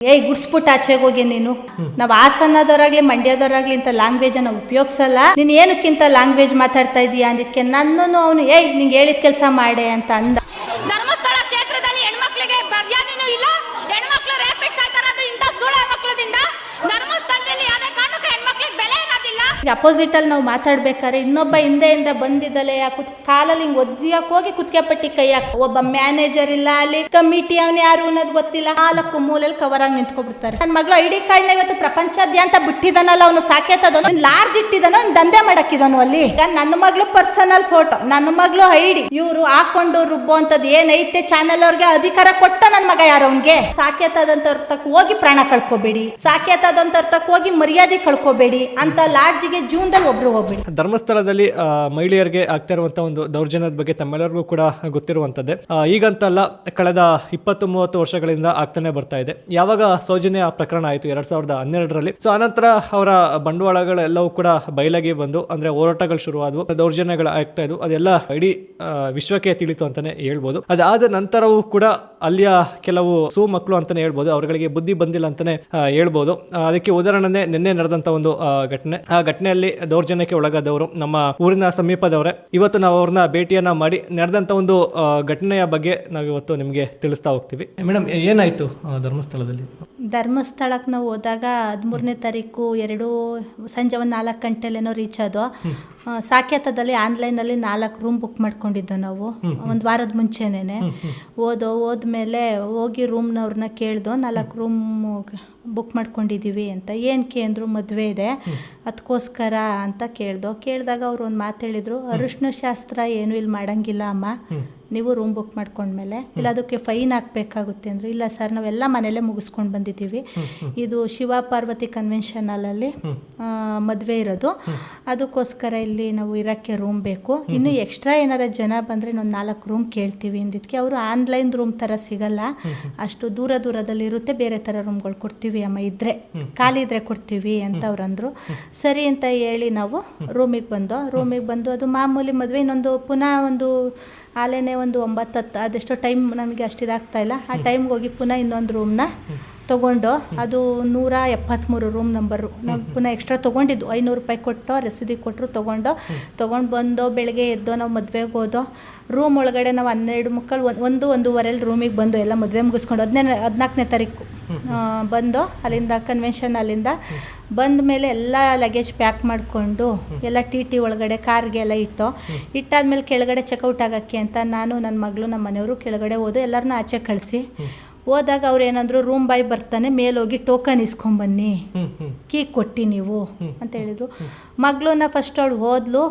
ಏಯ್ ಗುಡ್ಸ್ಬಿಟ್ಟು ಆಚೆಗೆ ಹೋಗಿ ನೀನು. ನಾವು ಹಾಸನದವರಾಗ್ಲಿ ಮಂಡ್ಯದವರಾಗ್ಲಿ ಇಂಥ ಲ್ಯಾಂಗ್ವೇಜನ್ನು ಉಪಯೋಗಿಸಲ್ಲ. ನೀನು ಏನಕ್ಕಿಂತ ಲ್ಯಾಂಗ್ವೇಜ್ ಮಾತಾಡ್ತಾ ಇದೀಯಾ ಅಂದಿದ್ಕೆ ನನ್ನನ್ನು ಅವನು ಏಯ್ ನಿಂಗೆ ಹೇಳಿದ ಕೆಲಸ ಮಾಡೆ ಅಂತ ಅಂದ. ಧರ್ಮಸ್ಥಳ ಕ್ಷೇತ್ರದಲ್ಲಿ ಹೆಣ್ಮಕ್ಳಿಗೆ ಮರ್ಯಾದೆನೂ ಇಲ್ಲ, ಹೆಣ್ಮಕ್ಳು ರೇಪಿಸ್ಟ್ ಆಯ್ತಾರದು ಇಂಥ ಸುಳ್ಳ ಮಕ್ಕಳದಿಂದ. ಧರ್ಮಸ್ಥಳದಲ್ಲಿ ಯಾವುದೇ ಕಾರಣಕ್ಕೂ ಹೆಣ್ಮಕ್ಳಿಗೆ ಬೆಲೆ ಇರೋದಿಲ್ಲ. ಅಪೋಸಿಟ್ ಅಲ್ಲಿ ನಾವು ಮಾತಾಡ್ಬೇಕಾದ್ರೆ ಇನ್ನೊಬ್ಬ ಹಿಂದೆಯಿಂದ ಬಂದಿದ್ದಲೆ ಕಾಲಲ್ಲಿ ಹಿಂಗ್ ಒದ್ದಿಯಕ್ಕೆ ಹೋಗಿ ಕುತ್ಕೆ ಪಟ್ಟಿ ಕೈ ಹಾಕ. ಒಬ್ಬ ಮ್ಯಾನೇಜರ್ ಇಲ್ಲ, ಅಲ್ಲಿ ಕಮಿಟಿ ಅವನು ಯಾರು ಅನ್ನೋದು ಗೊತ್ತಿಲ್ಲ, 4 ಮೂಲೆಯಲ್ಲಿ ಕವರ್ ಆಗಿ ನಿಂತ್ಕೊಬಿಡ್ತಾರೆ. ನನ್ನ ಮಗಳು ಐಡಿ ಕಾರ್ಡ್ನ ಇವತ್ತು ಪ್ರಪಂಚಾದ್ಯಂತ ಬಿಟ್ಟಿದಾನಲ್ಲ, ಅವನು ಸಾಕೇತದನು ಲಾರ್ಜ್ ಇಟ್ಟಿದಾನೋ ಅವ್ನು ದಂಧೆ ಮಾಡಕ್ಕಿದಾನು ಅಲ್ಲಿ. ಈಗ ನನ್ನ ಮಗಳು ಪರ್ಸನಲ್ ಫೋಟೋ, ನನ್ನ ಮಗಳು ಐಡಿ ಇವ್ರು ಹಾಕೊಂಡು ರುಬ್ಬೋ ಅಂತದ್ ಏನೈತೆ ಚಾನೆಲ್ ಅವ್ರಿಗೆ ಅಧಿಕಾರ ಕೊಟ್ಟ ನನ್ನ ಮಗ ಯಾರು ಅವನ್ಗೆ. ಸಾಕೇತದಂತವ್ರ ತಕ್ಕ ಹೋಗಿ ಪ್ರಾಣ ಕಳ್ಕೊಬೇಡಿ, ಸಾಕೇತದಂತವ್ರ ತಕ್ಕ ಹೋಗಿ ಮರ್ಯಾದೆ ಕಳ್ಕೊಬೇಡಿ ಅಂತ ಲಾಡ್ಜಿಗೆ ಜೀವನದಲ್ಲಿ ಒಬ್ರು ಹೋಗ್ಬೇಡಿ. ಧರ್ಮಸ್ಥಳದಲ್ಲಿ ಮಹಿಳೆಯರಿಗೆ ಆಗ್ತಾ ಇರುವಂತಹ ಒಂದು ದೌರ್ಜನ್ಯದ ಬಗ್ಗೆ ತಮ್ಮೆಲ್ಲರಿಗೂ ಕೂಡ ಗೊತ್ತಿರುವಂತದ್ದೇ. ಈಗಂತಲ್ಲ, ಕಳೆದ 20-30 ವರ್ಷಗಳಿಂದ ಆಗ್ತಾನೆ ಬರ್ತಾ ಇದೆ. ಯಾವಾಗ ಸೌಜನ್ಯ ಪ್ರಕರಣ ಆಯಿತು 2012ರಲ್ಲಿ, ಸೊ ಆನಂತರ ಅವರ ಬಂಡವಾಳಗಳೆಲ್ಲವೂ ಕೂಡ ಬಯಲಾಗಿ ಬಂದು, ಅಂದ್ರೆ ಹೋರಾಟಗಳು ಶುರುವಾದವು, ದೌರ್ಜನ್ಯಗಳು ಆಗ್ತಾ ಇದ್ವು, ಅದೆಲ್ಲ ಇಡೀ ವಿಶ್ವಕ್ಕೆ ತಿಳಿತು ಅಂತಾನೆ ಹೇಳ್ಬೋದು. ಅದಾದ ನಂತರವೂ ಕೂಡ ಅಲ್ಲಿಯ ಕೆಲವು ಮಕ್ಕಳು ಅಂತಾನೆ ಹೇಳ್ಬೋದು, ಅವರುಗಳಿಗೆ ಬುದ್ಧಿ ಬಂದಿಲ್ಲ ಅಂತಾನೆ ಹೇಳ್ಬೋದು. ಅದಕ್ಕೆ ಉದಾಹರಣೆ ನಿನ್ನೆ ನಡೆದಂತ ಒಂದು ಘಟನೆ. ಆ ಘಟನೆಯಲ್ಲಿ ದೌರ್ಜನ್ಯಕ್ಕೆ ಒಳಗಾದವರು ನಮ್ಮ ಊರಿನ ಸಮೀಪದವರೇ. ಇವತ್ತು ನಾವು ಅವ್ರನ್ನ ಭೇಟಿಯನ್ನ ಮಾಡಿ ನಡೆದಂತ ಒಂದು ಘಟನೆಯ ಬಗ್ಗೆ ನಾವಿವತ್ತು ನಿಮಗೆ ತಿಳಿಸ್ತಾ ಹೋಗ್ತೀವಿ. ಮೇಡಮ್, ಏನಾಯ್ತು ಧರ್ಮಸ್ಥಳದಲ್ಲಿ? ಧರ್ಮಸ್ಥಳಕ್ಕೆ ನಾವು ಹೋದಾಗ 13ನೇ ತಾರೀಕು ಸಂಜೆ ಒಂದು 4 ಗಂಟೆಲೇನೋ ರೀಚ್ ಆದೋ. ಸಾಕೇತದಲ್ಲಿ ಆನ್ಲೈನಲ್ಲಿ 4 ರೂಮ್ ಬುಕ್ ಮಾಡ್ಕೊಂಡಿದ್ದೋ ನಾವು, ಒಂದು ವಾರದ ಮುಂಚೆನೇ. ಹೋದ್ಮೇಲೆ ಹೋಗಿ ರೂಮ್ನವ್ರನ್ನ ಕೇಳ್ದೋ, 4 ರೂಮ್ ಬುಕ್ ಮಾಡ್ಕೊಂಡಿದ್ದೀವಿ ಅಂತ. ಏನಕ್ಕೆ ಅಂದರು, ಮದುವೆ ಇದೆ ಅದಕ್ಕೋಸ್ಕರ ಅಂತ ಕೇಳಿದಾಗ ಅವ್ರು ಒಂದು ಮಾತು ಹೇಳಿದ್ರು, ಅರಿಶಿನ ಶಾಸ್ತ್ರ ಏನು ಇಲ್ಲಿ ಮಾಡೋಂಗಿಲ್ಲ ಅಮ್ಮ, ನೀವು ರೂಮ್ ಬುಕ್ ಮಾಡ್ಕೊಂಡ್ಮೇಲೆ ಇಲ್ಲ ಅದಕ್ಕೆ ಫೈನ್ ಹಾಕಬೇಕಾಗುತ್ತೆ ಅಂದರು. ಇಲ್ಲ ಸರ್, ನಾವೆಲ್ಲ ಮನೆಯಲ್ಲೇ ಮುಗಿಸ್ಕೊಂಡು ಬಂದಿದ್ದೀವಿ, ಇದು ಶಿವ ಪಾರ್ವತಿ ಕನ್ವೆನ್ಷನ್ ಹಾಲಲ್ಲಿ ಮದುವೆ ಇರೋದು, ಅದಕ್ಕೋಸ್ಕರ ಇಲ್ಲಿ ನಾವು ಇರೋಕ್ಕೆ ರೂಮ್ ಬೇಕು, ಇನ್ನು ಎಕ್ಸ್ಟ್ರಾ ಏನಾರ ಜನ ಬಂದರೆ ಇನ್ನೊಂದು 4 ರೂಮ್ ಕೇಳ್ತೀವಿ ಅಂದಿದ್ದಕ್ಕೆ ಅವರು ಆನ್ಲೈನ್ ರೂಮ್ ಥರ ಸಿಗಲ್ಲ, ಅಷ್ಟು ದೂರದಲ್ಲಿ ಇರುತ್ತೆ, ಬೇರೆ ಥರ ರೂಮ್ಗಳು ಕೊಡ್ತೀವಿ ಅಮ್ಮ, ಇದ್ರೆ ಖಾಲಿ ಇದ್ರೆ ಕೊಡ್ತೀವಿ ಅಂತ ಅವ್ರು ಅಂದರು. ಸರಿ ಅಂತ ಹೇಳಿ ನಾವು ರೂಮಿಗೆ ಬಂದು ಅದು ಮಾಮೂಲಿ ಮದುವೆ. ಇನ್ನೊಂದು ಪುನಃ ಒಂದು ಆಲೇನೆ ಒಂದು 9-10 ಅದೆಷ್ಟೋ ಟೈಮ್ ನನಗೆ ಅಷ್ಟಿದಾಗ್ತಾ ಇಲ್ಲ, ಆ ಟೈಮ್ಗೆ ಹೋಗಿ ಪುನಃ ಇನ್ನೊಂದು ರೂಮ್ನ ತೊಗೊಂಡು, ಅದು 173 ರೂಮ್ ನಂಬರು. ನಾವು ಪುನಃ ಎಕ್ಸ್ಟ್ರಾ ತೊಗೊಂಡಿದ್ದು 500 ರೂಪಾಯಿ ಕೊಟ್ಟು ರಸೀದಿ ಕೊಟ್ಟರು, ತೊಗೊಂಡು ಬಂದು ಬೆಳಗ್ಗೆ ಎದ್ದೋ ನಾವು ಮದುವೆಗೆ ಹೋದೋ. ರೂಮ್ ಒಳಗಡೆ ನಾವು 12:15 ರೂಮಿಗೆ ಬಂದು ಎಲ್ಲ ಮದುವೆ ಮುಗಿಸ್ಕೊಂಡು 14ನೇ ತಾರೀಕು ಬಂದು ಅಲ್ಲಿಂದ ಕನ್ವೆನ್ಷನ್ ಅಲ್ಲಿಂದ ಬಂದ ಮೇಲೆ ಎಲ್ಲ ಲಗೇಜ್ ಪ್ಯಾಕ್ ಮಾಡಿಕೊಂಡು ಎಲ್ಲ ಟಿ ಒಳಗಡೆ ಕಾರ್ಗೆ ಎಲ್ಲ ಇಟ್ಟಾದ್ಮೇಲೆ ಕೆಳಗಡೆ ಚೆಕ್ಔಟ್ ಆಗೋಕ್ಕೆ ಅಂತ ನಾನು, ನನ್ನ ಮಗಳು, ನಮ್ಮ ಮನೆಯವರು ಕೆಳಗಡೆ ಹೋದು ಎಲ್ಲರನ್ನೂ ಆಚೆ ಕಳಿಸಿ ಹೋದಾಗ ಅವ್ರು ಏನಂದ್ರು, ರೂಮ್ ಬಾಯ್ ಬರ್ತಾನೆ, ಮೇಲೋಗಿ ಟೋಕನ್ ಇಸ್ಕೊಂಬನ್ನಿ, ಕೀ ಕೊಟ್ಟು ನೀವು ಅಂತ ಹೇಳಿದರು. ಮಗಳನ್ನ ಫಸ್ಟ್ ಅವಳು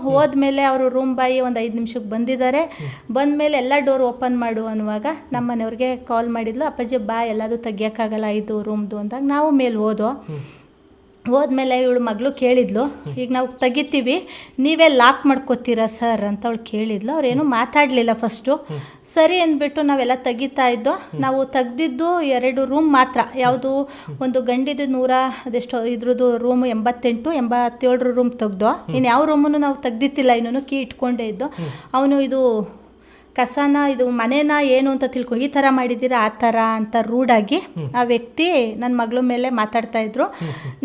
ಹೋದ್ಮೇಲೆ ಅವರು ರೂಮ್ ಬಾಯಿ ಒಂದು 5 ನಿಮಿಷಕ್ಕೆ ಬಂದಮೇಲೆ ಎಲ್ಲ ಡೋರ್ ಓಪನ್ ಮಾಡು ಅನ್ನುವಾಗ ನಮ್ಮ ಮನೆಯವ್ರಿಗೆ ಕಾಲ್ ಮಾಡಿದ್ಲು, ಅಪ್ಪಾಜಿ ಬಾ ಎಲ್ಲದು ತೆಗಿಯೋಕ್ಕಾಗಲ್ಲ ಇದು ರೂಮ್ದು ಅಂದಾಗ ನಾವು ಮೇಲೆ ಹೋದ್ಮೇಲೆ ಇವಳು ಮಗಳು ಕೇಳಿದ್ಲು, ಈಗ ನಾವು ತೆಗಿತೀವಿ ನೀವೇ ಲಾಕ್ ಮಾಡ್ಕೋತೀರಾ ಸರ್ ಅಂತ ಅವಳು ಕೇಳಿದ್ಲು. ಅವ್ರೇನು ಮಾತಾಡಲಿಲ್ಲ ಫಸ್ಟು. ಸರಿ ಅಂದ್ಬಿಟ್ಟು ನಾವೆಲ್ಲ ತೆಗಿತಾ ಇದ್ದೋ. ನಾವು ತೆಗ್ದಿದ್ದು 2 ರೂಮ್ ಮಾತ್ರ, ಯಾವುದು ಒಂದು ಗಂಡಿದ್ದು 100 ಅದೆಷ್ಟೋ ಇದ್ರದ್ದು ರೂಮ್ 87 ರೂಮ್ ತೆಗ್ದೋ. ಇನ್ನು ಯಾವ ರೂಮನ್ನು ನಾವು ತೆಗ್ದಿತ್ತಿಲ್ಲ, ಇನ್ನೂ ಕೀ ಇಟ್ಕೊಂಡೇ ಇದ್ದು. ಅವನು ಇದು ಕಸನ ಇದು ಮನೇನ ಏನು ಅಂತ ಈ ಥರ ಮಾಡಿದ್ದೀರಾ ಆ ಥರ ಅಂತ ರೂಢಾಗಿ ಆ ವ್ಯಕ್ತಿ ನನ್ನ ಮಗಳ ಮೇಲೆ ಮಾತಾಡ್ತಾ ಇದ್ರು.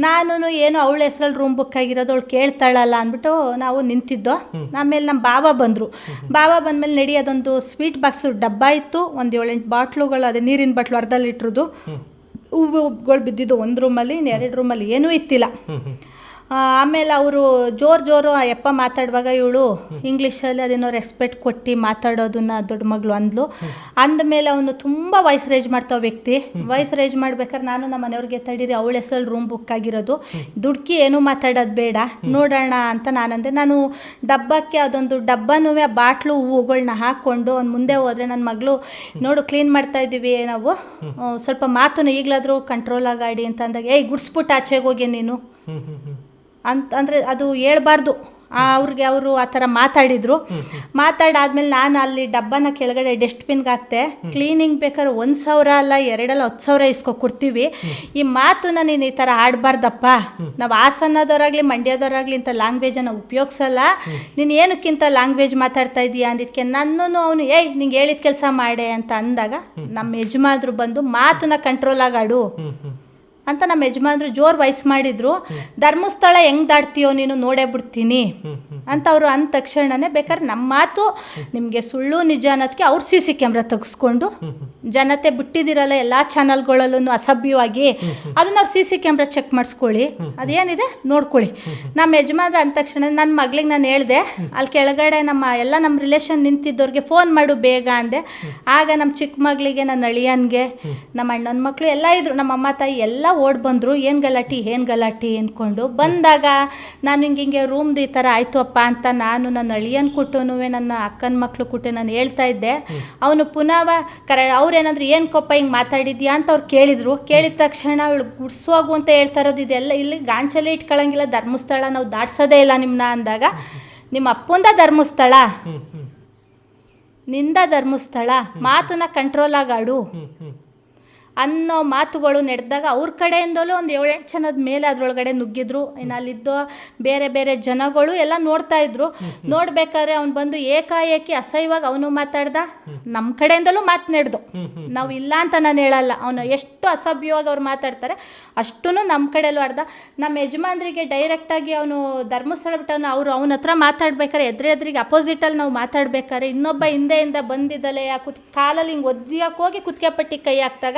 ನಾನು ಏನು ಅವಳ ಹೆಸ್ರಲ್ಲಿ ರೂಮ್ ಬುಕ್ ಆಗಿರೋದು ಅವಳು ಕೇಳ್ತಾಳಲ್ಲ ಅಂದ್ಬಿಟ್ಟು ನಾವು ನಿಂತಿದ್ದೋ. ಆಮೇಲೆ ನಮ್ಮ ಬಾವ ಬಂದಮೇಲೆ ನಡಿ, ಅದೊಂದು ಸ್ವೀಟ್ ಬಾಕ್ಸು ಡಬ್ಬ ಇತ್ತು, ಒಂದು 7-8 ಬಾಟ್ಲುಗಳು, ಅದೇ ನೀರಿನ ಬಾಟ್ಲು 1/2 ಲೀಟ್ರದ್ದು ಹೂವುಗಳು ಬಿದ್ದಿದ್ದು ಒಂದು ರೂಮಲ್ಲಿ, 2 ರೂಮಲ್ಲಿ ಏನೂ ಇತ್ತಿಲ್ಲ. ಆಮೇಲೆ ಅವರು ಜೋರು ಯಪ್ಪ ಮಾತಾಡುವಾಗ ಇವಳು ಇಂಗ್ಲೀಷಲ್ಲಿ ಅದೇನೋ ರೆಸ್ಪೆಕ್ಟ್ ಕೊಟ್ಟು ಮಾತಾಡೋದನ್ನ ದೊಡ್ಡ ಮಗಳು ಅಂದಮೇಲೆ ಅವನು ತುಂಬ ವಾಯ್ಸ್ ರೇಜ್ ಮಾಡ್ತಾವ ವ್ಯಕ್ತಿ. ವಾಯ್ಸ್ ರೇಜ್ ಮಾಡ್ಬೇಕಾದ್ರೆ ನಾನು ನಮ್ಮ ಮನೆಯವ್ರಿಗೆ ತಡೀರಿ, ಅವಳ ಹೆಸರಲ್ಲಿ ರೂಮ್ ಬುಕ್ ಆಗಿರೋದು, ದುಡ್ಕಿ ಏನೂ ಮಾತಾಡೋದು ಬೇಡ, ನೋಡೋಣ ಅಂತ ನಾನಂದೆ. ನಾನು ಡಬ್ಬಕ್ಕೆ ಅದೊಂದು ಡಬ್ಬನೂ ಬಾಟ್ಲು ಹೂವುಗಳನ್ನ ಹಾಕ್ಕೊಂಡು ಅವ್ನು ಮುಂದೆ ಹೋದರೆ ನನ್ನ ಮಗಳು ನೋಡು ಕ್ಲೀನ್ ಮಾಡ್ತಾ ಇದ್ದೀವಿ ನಾವು, ಸ್ವಲ್ಪ ಮಾತನ್ನು ಈಗಲಾದರೂ ಕಂಟ್ರೋಲ್ ಆಗಾಡಿ ಅಂತ ಅಂದಾಗ, ಏಯ್ ಗುಡ್ಸ್ಬಿಟ್ಟು ಆಚೆಗೆ ಹೋಗಿ ನೀನು ಅಂದರೆ ಅದು ಹೇಳ್ಬಾರ್ದು ಅವ್ರಿಗೆ ಅವರು ಆ ಥರ ಮಾತಾಡಿದ್ರು. ಮಾತಾಡಾದ್ಮೇಲೆ ನಾನು ಅಲ್ಲಿ ಡಬ್ಬನ ಕೆಳಗಡೆ ಡಸ್ಟ್ಬಿನ್ಗೆ ಹಾಕ್ತೆ. ಕ್ಲೀನಿಂಗ್ ಬೇಕಾದ್ರೆ 1,000 ಅಲ್ಲ 2 ಅಲ್ಲ 10,000 ಇಸ್ಕೊಡ್ತೀವಿ. ಈ ಮಾತನ್ನ ನೀನು ಈ ಥರ ಆಡಬಾರ್ದಪ್ಪ. ನಾವು ಹಾಸನದವರಾಗಲಿ ಮಂಡ್ಯದವರಾಗಲಿ ಇಂಥ ಲ್ಯಾಂಗ್ವೇಜನ್ನು ಉಪಯೋಗಿಸಲ್ಲ. ನೀನು ಏನಕ್ಕಿಂತ ಲ್ಯಾಂಗ್ವೇಜ್ ಮಾತಾಡ್ತಾ ಇದೀಯಾ ಅಂದಿದ್ದಕ್ಕೆ ನನ್ನೂ ಅವನು ನಿಂಗೆ ಹೇಳಿದ ಕೆಲಸ ಮಾಡೆ ಅಂತ ಅಂದಾಗ ನಮ್ಮ ಯಜಮಾನ್ರು ಬಂದು ಮಾತನ್ನ ಕಂಟ್ರೋಲ್ ಆಗಾಡು ಅಂತ ನಮ್ಮ ಯಜಮಾನ್ರು ಜೋರು ವಾಯ್ಸ್ ಮಾಡಿದ್ರು. ಧರ್ಮಸ್ಥಳ ಹೆಂಗೆ ದಾಟ್ತೀಯೋ ನೀನು ನೋಡೇ ಬಿಡ್ತೀನಿ ಅಂತ ಅವರು ಅಂದ ತಕ್ಷಣನೇ ಬೇಕಾದ್ರೆ ನಮ್ಮ ಮಾತು ನಿಮಗೆ ಸುಳ್ಳು ನಿಜ ಅನ್ನೋದಕ್ಕೆ ಅವ್ರು CC ಕ್ಯಾಮ್ರಾ ತೆಗೆಸ್ಕೊಂಡು ಜನತೆ ಬಿಟ್ಟಿದ್ದೀರಲ್ಲ ಎಲ್ಲ ಚಾನಲ್ಗಳಲ್ಲೂ ಅಸಭ್ಯವಾಗಿ ಅದನ್ನ ಅವ್ರು CC ಕ್ಯಾಮ್ರಾ ಚೆಕ್ ಮಾಡಿಸ್ಕೊಳ್ಳಿ, ಅದೇನಿದೆ ನೋಡ್ಕೊಳ್ಳಿ. ನಮ್ಮ ಯಜಮಾನ್ರು ಅಂದ ತಕ್ಷಣ ನನ್ನ ಮಗಳಿಗೆ ನಾನು ಹೇಳಿದೆ, ಅಲ್ಲಿ ಕೆಳಗಡೆ ನಮ್ಮ ರಿಲೇಷನ್ ನಿಂತಿದ್ದವ್ರಿಗೆ ಫೋನ್ ಮಾಡು ಬೇಗ ಅಂದೆ. ಆಗ ನಮ್ಮ ಚಿಕ್ಕ ಮಗಳಿಗೆ, ನನ್ನ ಅಳಿಯನ್ಗೆ, ನಮ್ಮ ಅಣ್ಣನ ಮಕ್ಕಳು ಎಲ್ಲ ಇದ್ರು, ನಮ್ಮ ಅಮ್ಮ ತಾಯಿ ಎಲ್ಲ ಓಡ್ ಬಂದರು. ಏನು ಗಲಾಟಿ ಅಂದ್ಕೊಂಡು ಬಂದಾಗ ನಾನು ಹಿಂಗೆ ರೂಮ್ದು ಈ ಥರ ಆಯಿತು ಅಪ್ಪ ಅಂತ ನಾನು ನನ್ನ ಅಳಿಯನ್ ಕುಟ್ಟುನು ನನ್ನ ಅಕ್ಕನ ಮಕ್ಕಳು ಕುಟ್ಟೆ ನಾನು ಹೇಳ್ತಾ ಇದ್ದೆ. ಅವನು ಪುನಃ ಅವ್ರೇನಾದ್ರು ಏನು ಕೊಪ್ಪ ಹಿಂಗೆ ಮಾತಾಡಿದ್ಯಾ ಅಂತ ಅವ್ರು ಕೇಳಿದ್ರು. ಕೇಳಿದ ತಕ್ಷಣ ಅವಳು ಗುಡ್ಸೋಗು ಅಂತ ಹೇಳ್ತಾ ಇರೋದು ಇದೆಲ್ಲ ಇಲ್ಲಿ ಗಾಂಚಲೇ ಇಟ್ಕೊಳ್ಳಂಗಿಲ್ಲ, ಧರ್ಮಸ್ಥಳ ನಾವು ದಾಟ್ಸೋದೇ ಇಲ್ಲ ನಿಮ್ಮನ್ನ ಅಂದಾಗ, ನಿಮ್ಮ ಅಪ್ಪಂದ ಧರ್ಮಸ್ಥಳ ನಿಂದ ಧರ್ಮಸ್ಥಳ ಮಾತನ್ನ ಕಂಟ್ರೋಲ್ ಆಗಾಡು ಅನ್ನೋ ಮಾತುಗಳು ನಡೆದಾಗ ಅವ್ರ ಕಡೆಯಿಂದಲೂ ಒಂದು 7-8 ಜನದ ಮೇಲೆ ಅದರೊಳಗಡೆ ನುಗ್ಗಿದ್ರು. ಇನ್ನು ಅಲ್ಲಿದ್ದೋ ಬೇರೆ ಬೇರೆ ಜನಗಳು ಎಲ್ಲ ನೋಡ್ತಾ ಇದ್ರು. ನೋಡ್ಬೇಕಾದ್ರೆ ಅವ್ನು ಬಂದು ಏಕಾಏಕಿ ಅಸಹ್ಯವಾಗಿ ಅವನು ಮಾತಾಡ್ದ, ನಮ್ಮ ಕಡೆಯಿಂದಲೂ ಮಾತನಾಡ್ದು. ನಾವು ಇಲ್ಲ ಅಂತ ನಾನು ಹೇಳಲ್ಲ, ಅವನು ಎಷ್ಟು ಅಸಭ್ಯವಾಗಿ ಅವ್ರು ಮಾತಾಡ್ತಾರೆ ಅಷ್ಟೂ ನಮ್ಮ ಕಡೆಯಲ್ಲೂ ಆಡ್ದ. ನಮ್ಮ ಯಜಮಾನ್ರಿಗೆ ಡೈರೆಕ್ಟಾಗಿ ಅವನು ಧರ್ಮಸ್ಥಳ ಬಿಟ್ಟವನು ಅವನ ಹತ್ರ ಮಾತಾಡ್ಬೇಕಾದ್ರೆ ಎದುರಿಗೆ ಅಪೋಸಿಟಲ್ಲಿ ನಾವು ಮಾತಾಡ್ಬೇಕಾದ್ರೆ ಇನ್ನೊಬ್ಬ ಹಿಂದೆಯಿಂದ ಬಂದಿದ್ದಲೆ ಕಾಲಲ್ಲಿ ಹಿಂಗೆ ಒದ್ದಿಯಕ್ಕೆ ಹೋಗಿ ಕುತ್ತಿಗೆ ಪಟ್ಟಿ ಕೈ ಹಾಕ್ದಾಗ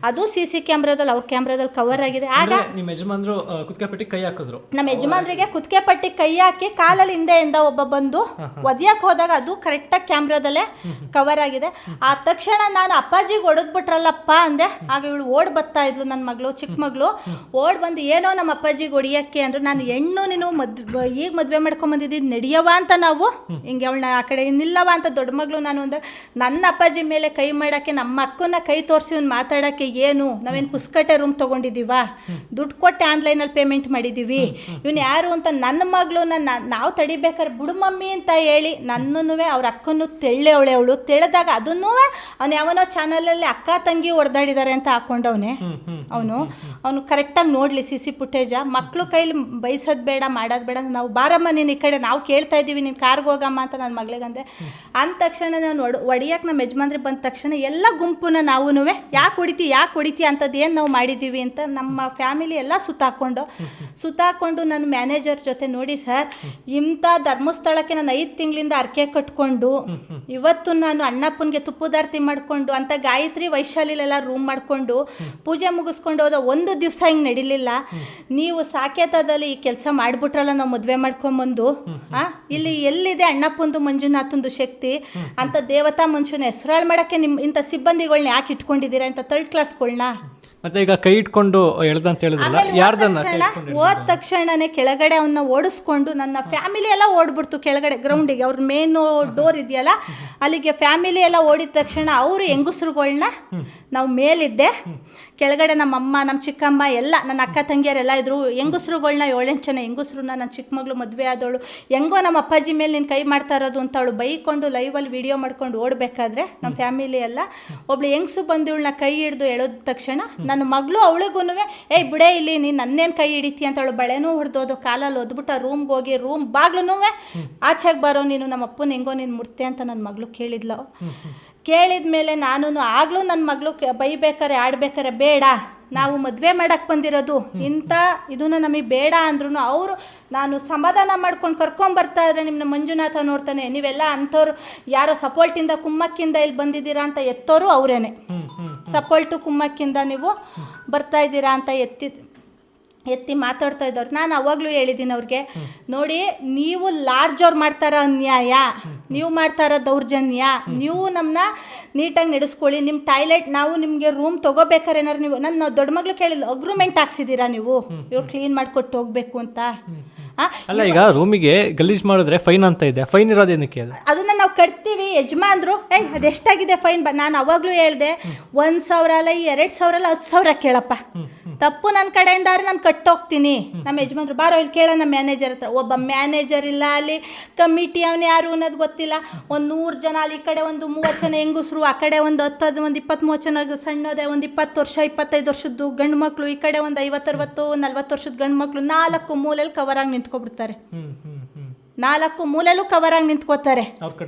ಅದು CC ಕ್ಯಾಮ್ರಾದಲ್ಲಿ ಅವ್ರ ಕ್ಯಾಮ್ರಾದಲ್ಲಿ ಕವರ್ ಆಗಿದೆ. ಆಗ ನಿಮ್ಮ ಯಜಮಾನ್ರು ಕುತ್ತಿಗೆ ಪಟ್ಟಿ ಕೈ ಹಾಕಿದ್ರು. ನಮ್ಮ ಯಜಮಾನ್ರಿಗೆ ಕುತ್ತಿಗೆ ಪಟ್ಟಿ ಕೈ ಹಾಕಿ ಕಾಲಲ್ಲಿ ಹಿಂದೆಯಿಂದ ಒಬ್ಬ ಬಂದು ಒದ್ಯಕ್ಕೆ ಹೋದಾಗ ಅದು ಕರೆಕ್ಟಾಗಿ ಕ್ಯಾಮ್ರಾದಲ್ಲೇ ಕವರ್ ಆಗಿದೆ. ಆ ತಕ್ಷಣ ನಾನು ಅಪ್ಪಾಜಿಗೆ ಹೊಡೆದ್ಬಿಟ್ರಲ್ಲಪ್ಪ ಅಂದೆ. ಆಗ ಇವಳು ಓಡ್ ಬರ್ತಾ ಇದ್ಲು, ನನ್ನ ಮಗಳು ಚಿಕ್ಕ ಮಗಳು ಓಡ್ ಬಂದು ಏನೋ ನಮ್ಮ ಅಪ್ಪಾಜಿಗೆ ಹೊಡಿಯೋಕ್ಕೆ ಅಂದ್ರು. ನಾನು ಹೆಣ್ಣು ನೀನು ಈಗ ಮದುವೆ ಮಾಡ್ಕೊಂಬಂದಿದ್ದು ನಡೆಯವ ಅಂತ ನಾವು ಹಿಂಗೆ ಅವಳನ್ನ ಆ ಕಡೆ ನಿಲ್ಲವ ಅಂತ ದೊಡ್ಡ ಮಗಳು ನಾನು ಅಂದಾಗ ನನ್ನ ಅಪ್ಪಾಜಿ ಮೇಲೆ ಕೈ ಮಾಡೋಕ್ಕೆ ನಮ್ಮ ಅಕ್ಕನ ಕೈ ತೋರಿಸಿ ಇವ್ನು ಮಾತಾಡೋಕ್ಕೆ ಏನು ನಾವೇನು ಪುಸ್ಕಟೆ ರೂಮ್ ತೊಗೊಂಡಿದ್ದೀವ, ದುಡ್ಡು ಕೊಟ್ಟು ಆನ್ಲೈನಲ್ಲಿ ಪೇಮೆಂಟ್ ಮಾಡಿದ್ದೀವಿ, ಇವನು ಯಾರು ಅಂತ ನನ್ನ ಮಗಳು ನಾವು ತಡಿಬೇಕಾದ್ರೆ ಬಿಡು ಮಮ್ಮಿ ಅಂತ ಹೇಳಿ ನನ್ನೂ ಅವ್ರ ಅಕ್ಕನೂ ಅವಳು ತೆಳೆದಾಗ ಅದನ್ನೂ ಅವನು ಯಾವನೋ ಚಾನಲಲ್ಲಿ ಅಕ್ಕ ತಂಗಿ ಹೊಡೆದಾಡಿದ್ದಾರೆ ಅಂತ ಹಾಕೊಂಡವನೇ. ಅವನು ಕರೆಕ್ಟಾಗಿ ನೋಡಲಿ CC ಫುಟೇಜ. ಮಕ್ಕಳು ಕೈಲಿ ಬೈಸೋದು ಬೇಡ ಮಾಡೋದು ಬೇಡ, ನಾವು ಬಾರಮ್ಮ ನೀನು ಈ ಕಡೆ ನಾವು ಕೇಳ್ತಾ ಇದ್ದೀವಿ ನೀನು ಕಾರ್ಗೆ ಹೋಗಮ್ಮ ಅಂತ ನನ್ನ ಮಗಳಿಗಂದೆ. ಅಂದ ತಕ್ಷಣ ನಾನು ಹೊಡಿಯೋಕೆ ನಮ್ಮ ಯಜಮಾನ್ರಿಗೆ ಬಂದ ತಕ್ಷಣ ಎಲ್ಲ ಗುಂಪನ್ನ ನಾವೂ ಯಾಕೆ ಹೊಡಿತಿ ಅಂಥದ್ದು ಏನು ನಾವು ಮಾಡಿದ್ದೀವಿ ಅಂತ ನಮ್ಮ ಫ್ಯಾಮಿಲಿ ಎಲ್ಲ ಸುತ್ತಾಕೊಂಡು ನನ್ನ ಮ್ಯಾನೇಜರ್ ಜೊತೆ ನೋಡಿ ಸರ್ ಇಂಥ ಧರ್ಮಸ್ಥಳಕ್ಕೆ ನಾನು 5 ತಿಂಗಳಿಂದ ಅರ್ಕೆ ಕಟ್ಕೊಂಡು ಇವತ್ತು ನಾನು ಅಣ್ಣಪ್ಪನಿಗೆ ತುಪ್ಪದಾರ್ತಿ ಮಾಡಿಕೊಂಡು ಅಂತ ಗಾಯತ್ರಿ ವೈಶಾಲಿಲೆಲ್ಲ ರೂಮ್ ಮಾಡಿಕೊಂಡು ಪೂಜೆ ಮುಗಿಸ್ಕೊಂಡು ಹೋದ ಒಂದು ದಿವಸ ಹಿಂಗೆ ನಡಿಲಿಲ್ಲ. ನೀವು ಸಾಕೇತದಲ್ಲಿ ಈ ಕೆಲಸ ಮಾಡಿಬಿಟ್ರಲ್ಲ ನಾವು ಮದುವೆ ಮಾಡ್ಕೊಂಬಂದು ಇಲ್ಲಿ ಎಲ್ಲಿದೆ ಅಣ್ಣಪ್ಪಂದು ಮಂಜುನಾಥಂದು ಶಕ್ತಿ ಅಂತ ದೇವತಾ ಮನುಷ್ಯನ ಹೆಸರಾಳು ಮಾಡೋಕ್ಕೆ ನಿಮ್ಮ ಇಂಥ ಸಿಬ್ಬಂದಿಗಳನ್ನ ಯಾಕೆ ಇಟ್ಕೊಂಡಿದ್ದೀರಾ ಅಂತ ಥರ್ಡ್ ಕ್ಲಾಸ್ಗಳನ್ನ. ಮತ್ತೆ ಈಗ ಕೈ ಇಟ್ಕೊಂಡು ಹೇಳ್ದಂತ ಹೇಳಿದ್ರಲ್ಲ, ಯಾರ್ದನ್ನ ಹೋದ ತಕ್ಷಣನೇ ಕೆಳಗಡೆ ಅವನ್ನ ಓಡಿಸ್ಕೊಂಡು ನನ್ನ ಫ್ಯಾಮಿಲಿ ಎಲ್ಲ ಓಡ್ಬಿಡ್ತು ಕೆಳಗಡೆ ಗ್ರೌಂಡಿಗೆ. ಅವ್ರ ಮೇನು ಡೋರ್ ಇದೆಯಲ್ಲ ಅಲ್ಲಿಗೆ ಫ್ಯಾಮಿಲಿ ಎಲ್ಲ ಓಡಿದ ತಕ್ಷಣ ಅವರು ಹೆಂಗಸ್ರುಗಳನ್ನ ನಾವು ಮೇಲಿದ್ದೆ, ಕೆಳಗಡೆ ನಮ್ಮಮ್ಮ ನಮ್ಮ ಚಿಕ್ಕಮ್ಮ ಎಲ್ಲ ನನ್ನ ಅಕ್ಕ ತಂಗಿಯರೆಲ್ಲ ಇದ್ರು. ಹೆಂಗಸ್ರುಗಳನ್ನ 7-8 ಜನ ಹೆಂಗಸ್ರನ್ನ ನನ್ನ ಚಿಕ್ಕ ಮಗಳು ಮದುವೆ ಆದವಳು ಹೆಂಗೋ ನಮ್ಮ ಅಪ್ಪಾಜಿ ಮೇಲೆ ನೀನು ಕೈ ಮಾಡ್ತಾ ಇರೋದು ಅಂತ ಅವಳು ಬೈಕೊಂಡು ಲೈವಲ್ಲಿ ವಿಡಿಯೋ ಮಾಡ್ಕೊಂಡು ಓಡಬೇಕಾದ್ರೆ ನಮ್ಮ ಫ್ಯಾಮಿಲಿ ಎಲ್ಲ ಒಬ್ಳು ಹೆಂಗಸು ಬಂದು ಇವಳನ್ನ ಕೈ ಹಿಡಿದು ಎಳೋದ ತಕ್ಷಣ ನನ್ನ ಮಗಳು ಅವಳಿಗೂ ಏಯ್ ಬಿಡೇ ಇಲ್ಲಿ ನೀನು ನನ್ನೇನು ಕೈ ಹಿಡಿತಿ ಅಂತ ಅವಳು ಬಳೆನೂ ಹೊಡೆದೋದು ಕಾಲಲ್ಲಿ ಒದ್ಬಿಟ್ಟು ರೂಮ್ಗೆ ಹೋಗಿ ರೂಮ್ ಬಾಗ್ಲೂ ಆಚೆಗೆ ಬರೋ ನೀನು ನಮ್ಮ ಅಪ್ಪನ ಹೆಂಗೋ ನೀನು ಮುಡ್ತೆ ಅಂತ ನನ್ನ ಮಗಳು ಕೇಳಿದ್ಲು. ಕೇಳಿದ ಮೇಲೆ ನಾನು ಆಗಲೂ ನನ್ನ ಮಗಳು ಬೈಬೇಕಾರೆ ಆಡ್ಬೇಕಾರೆ ಬೇಡ ನಾವು ಮದುವೆ ಮಾಡಕ್ಕೆ ಬಂದಿರೋದು ಇಂಥ ಇದನ್ನ ನಮಗೆ ಬೇಡ ಅಂದ್ರೂ ಅವರು ನಾನು ಸಮಾಧಾನ ಮಾಡ್ಕೊಂಡು ಕರ್ಕೊಂಬರ್ತಾ ಇದ್ರೆ ನಿಮ್ಮನ್ನ ಮಂಜುನಾಥ ನೋಡ್ತಾನೆ ನೀವೆಲ್ಲ ಅಂಥವ್ರು ಯಾರೋ ಸಪೋರ್ಟಿಂದ ಕುಮ್ಮಕ್ಕಿಂದ ಇಲ್ಲಿ ಬಂದಿದ್ದೀರಾ ಅಂತ ಎತ್ತೋರು ಅವರೇನೆ. ಸಪೋರ್ಟು ಕುಮ್ಮಕ್ಕಿಂದ ನೀವು ಬರ್ತಾ ಇದ್ದೀರಾ ಅಂತ ಎತ್ತಿ ಮಾತಾಡ್ತಾ ಇದ್ದವ್ರು. ನಾನು ಅವಾಗಲೂ ಹೇಳಿದ್ದೀನಿ ಅವ್ರಿಗೆ, ನೋಡಿ ನೀವು ಲಾರ್ಜವ್ರು ಮಾಡ್ತಾರ ಅನ್ಯಾಯ, ನೀವು ಮಾಡ್ತಾರ ದೌರ್ಜನ್ಯ, ನೀವು ನಮ್ಮನ್ನ ನೀಟಾಗಿ ನಡೆಸ್ಕೊಳ್ಳಿ. ನಿಮ್ಮ ಟಾಯ್ಲೆಟ್ ನಾವು ನಿಮಗೆ ರೂಮ್ ತೊಗೋಬೇಕಾರೆ ಏನಾರು ನೀವು ನನ್ನ ದೊಡ್ಡ ಮಗಳು ಕೇಳಿಲ್ಲ ಅಗ್ರಿಮೆಂಟ್ ಹಾಕ್ಸಿದ್ದೀರಾ ನೀವು ಇವ್ರು ಕ್ಲೀನ್ ಮಾಡಿಕೊಟ್ಟು ಹೋಗ್ಬೇಕು ಅಂತ. ಅಲ್ಲ ಈಗ ರೂಮಿಗೆ ಗಲೀಜ್ ಮಾಡಿದ್ರೆ ಫೈನ್ ಅಂತ ಇದೆ, ಫೈನ್ ಇರೋದೇನಕ್ಕೆ ಅದನ್ನ ನಾವು ಕಟ್ತೀವಿ. ಯಜಮಾನ್ರು ಅದೆಷ್ಟಾಗಿದೆ ಫೈನ್ ನಾನು ಅವಾಗಲೂ ಹೇಳ್ದೆ 1,000 ಅಲ್ಲ 2,000 ಅಲ್ಲ 10,000 ಕೇಳಪ್ಪ, ತಪ್ಪು ನನ್ನ ಕಡೆಯಿಂದ ನಾನು ಕಟ್ಟೋಗ್ತೀನಿ. ನಮ್ಮ ಯಜಮಾನ್ರು ಬಾರೋ ಇಲ್ಲಿ ಕೇಳೋ ನಮ್ಮ ಮ್ಯಾನೇಜರ್ ಹತ್ರ. ಒಬ್ಬ ಮ್ಯಾನೇಜರ್ ಇಲ್ಲ, ಅಲ್ಲಿ ಕಮಿಟಿ ಅವನು ಯಾರು ಅನ್ನೋದು ಗೊತ್ತಿಲ್ಲ. ಒಂದು 100 ಜನ, ಅಲ್ಲಿ ಈ ಕಡೆ ಒಂದು 30 ಜನ ಹೆಂಗಸರು, ಆ ಕಡೆ ಒಂದು 10 ಒಂದು 20-30 ಜನ ಸಣ್ಣದೆ, ಒಂದು 20 ವರ್ಷ 25 ವರ್ಷದ್ದು ಗಂಡು ಮಕ್ಕಳು, ಈ ಕಡೆ ಒಂದು 50-60 40 ವರ್ಷದ ಗಂಡು ಮಕ್ಕಳು 4 ಮೂಲೆಯಲ್ಲಿ ಕವರಾಗಿ ನಿಂತ್ಕೊಬಿಡ್ತಾರೆ. 4 ಮೂಲೆಯಲ್ಲೂ ಕವರಾಗಿ ನಿಂತ್ಕೋತಾರೆ.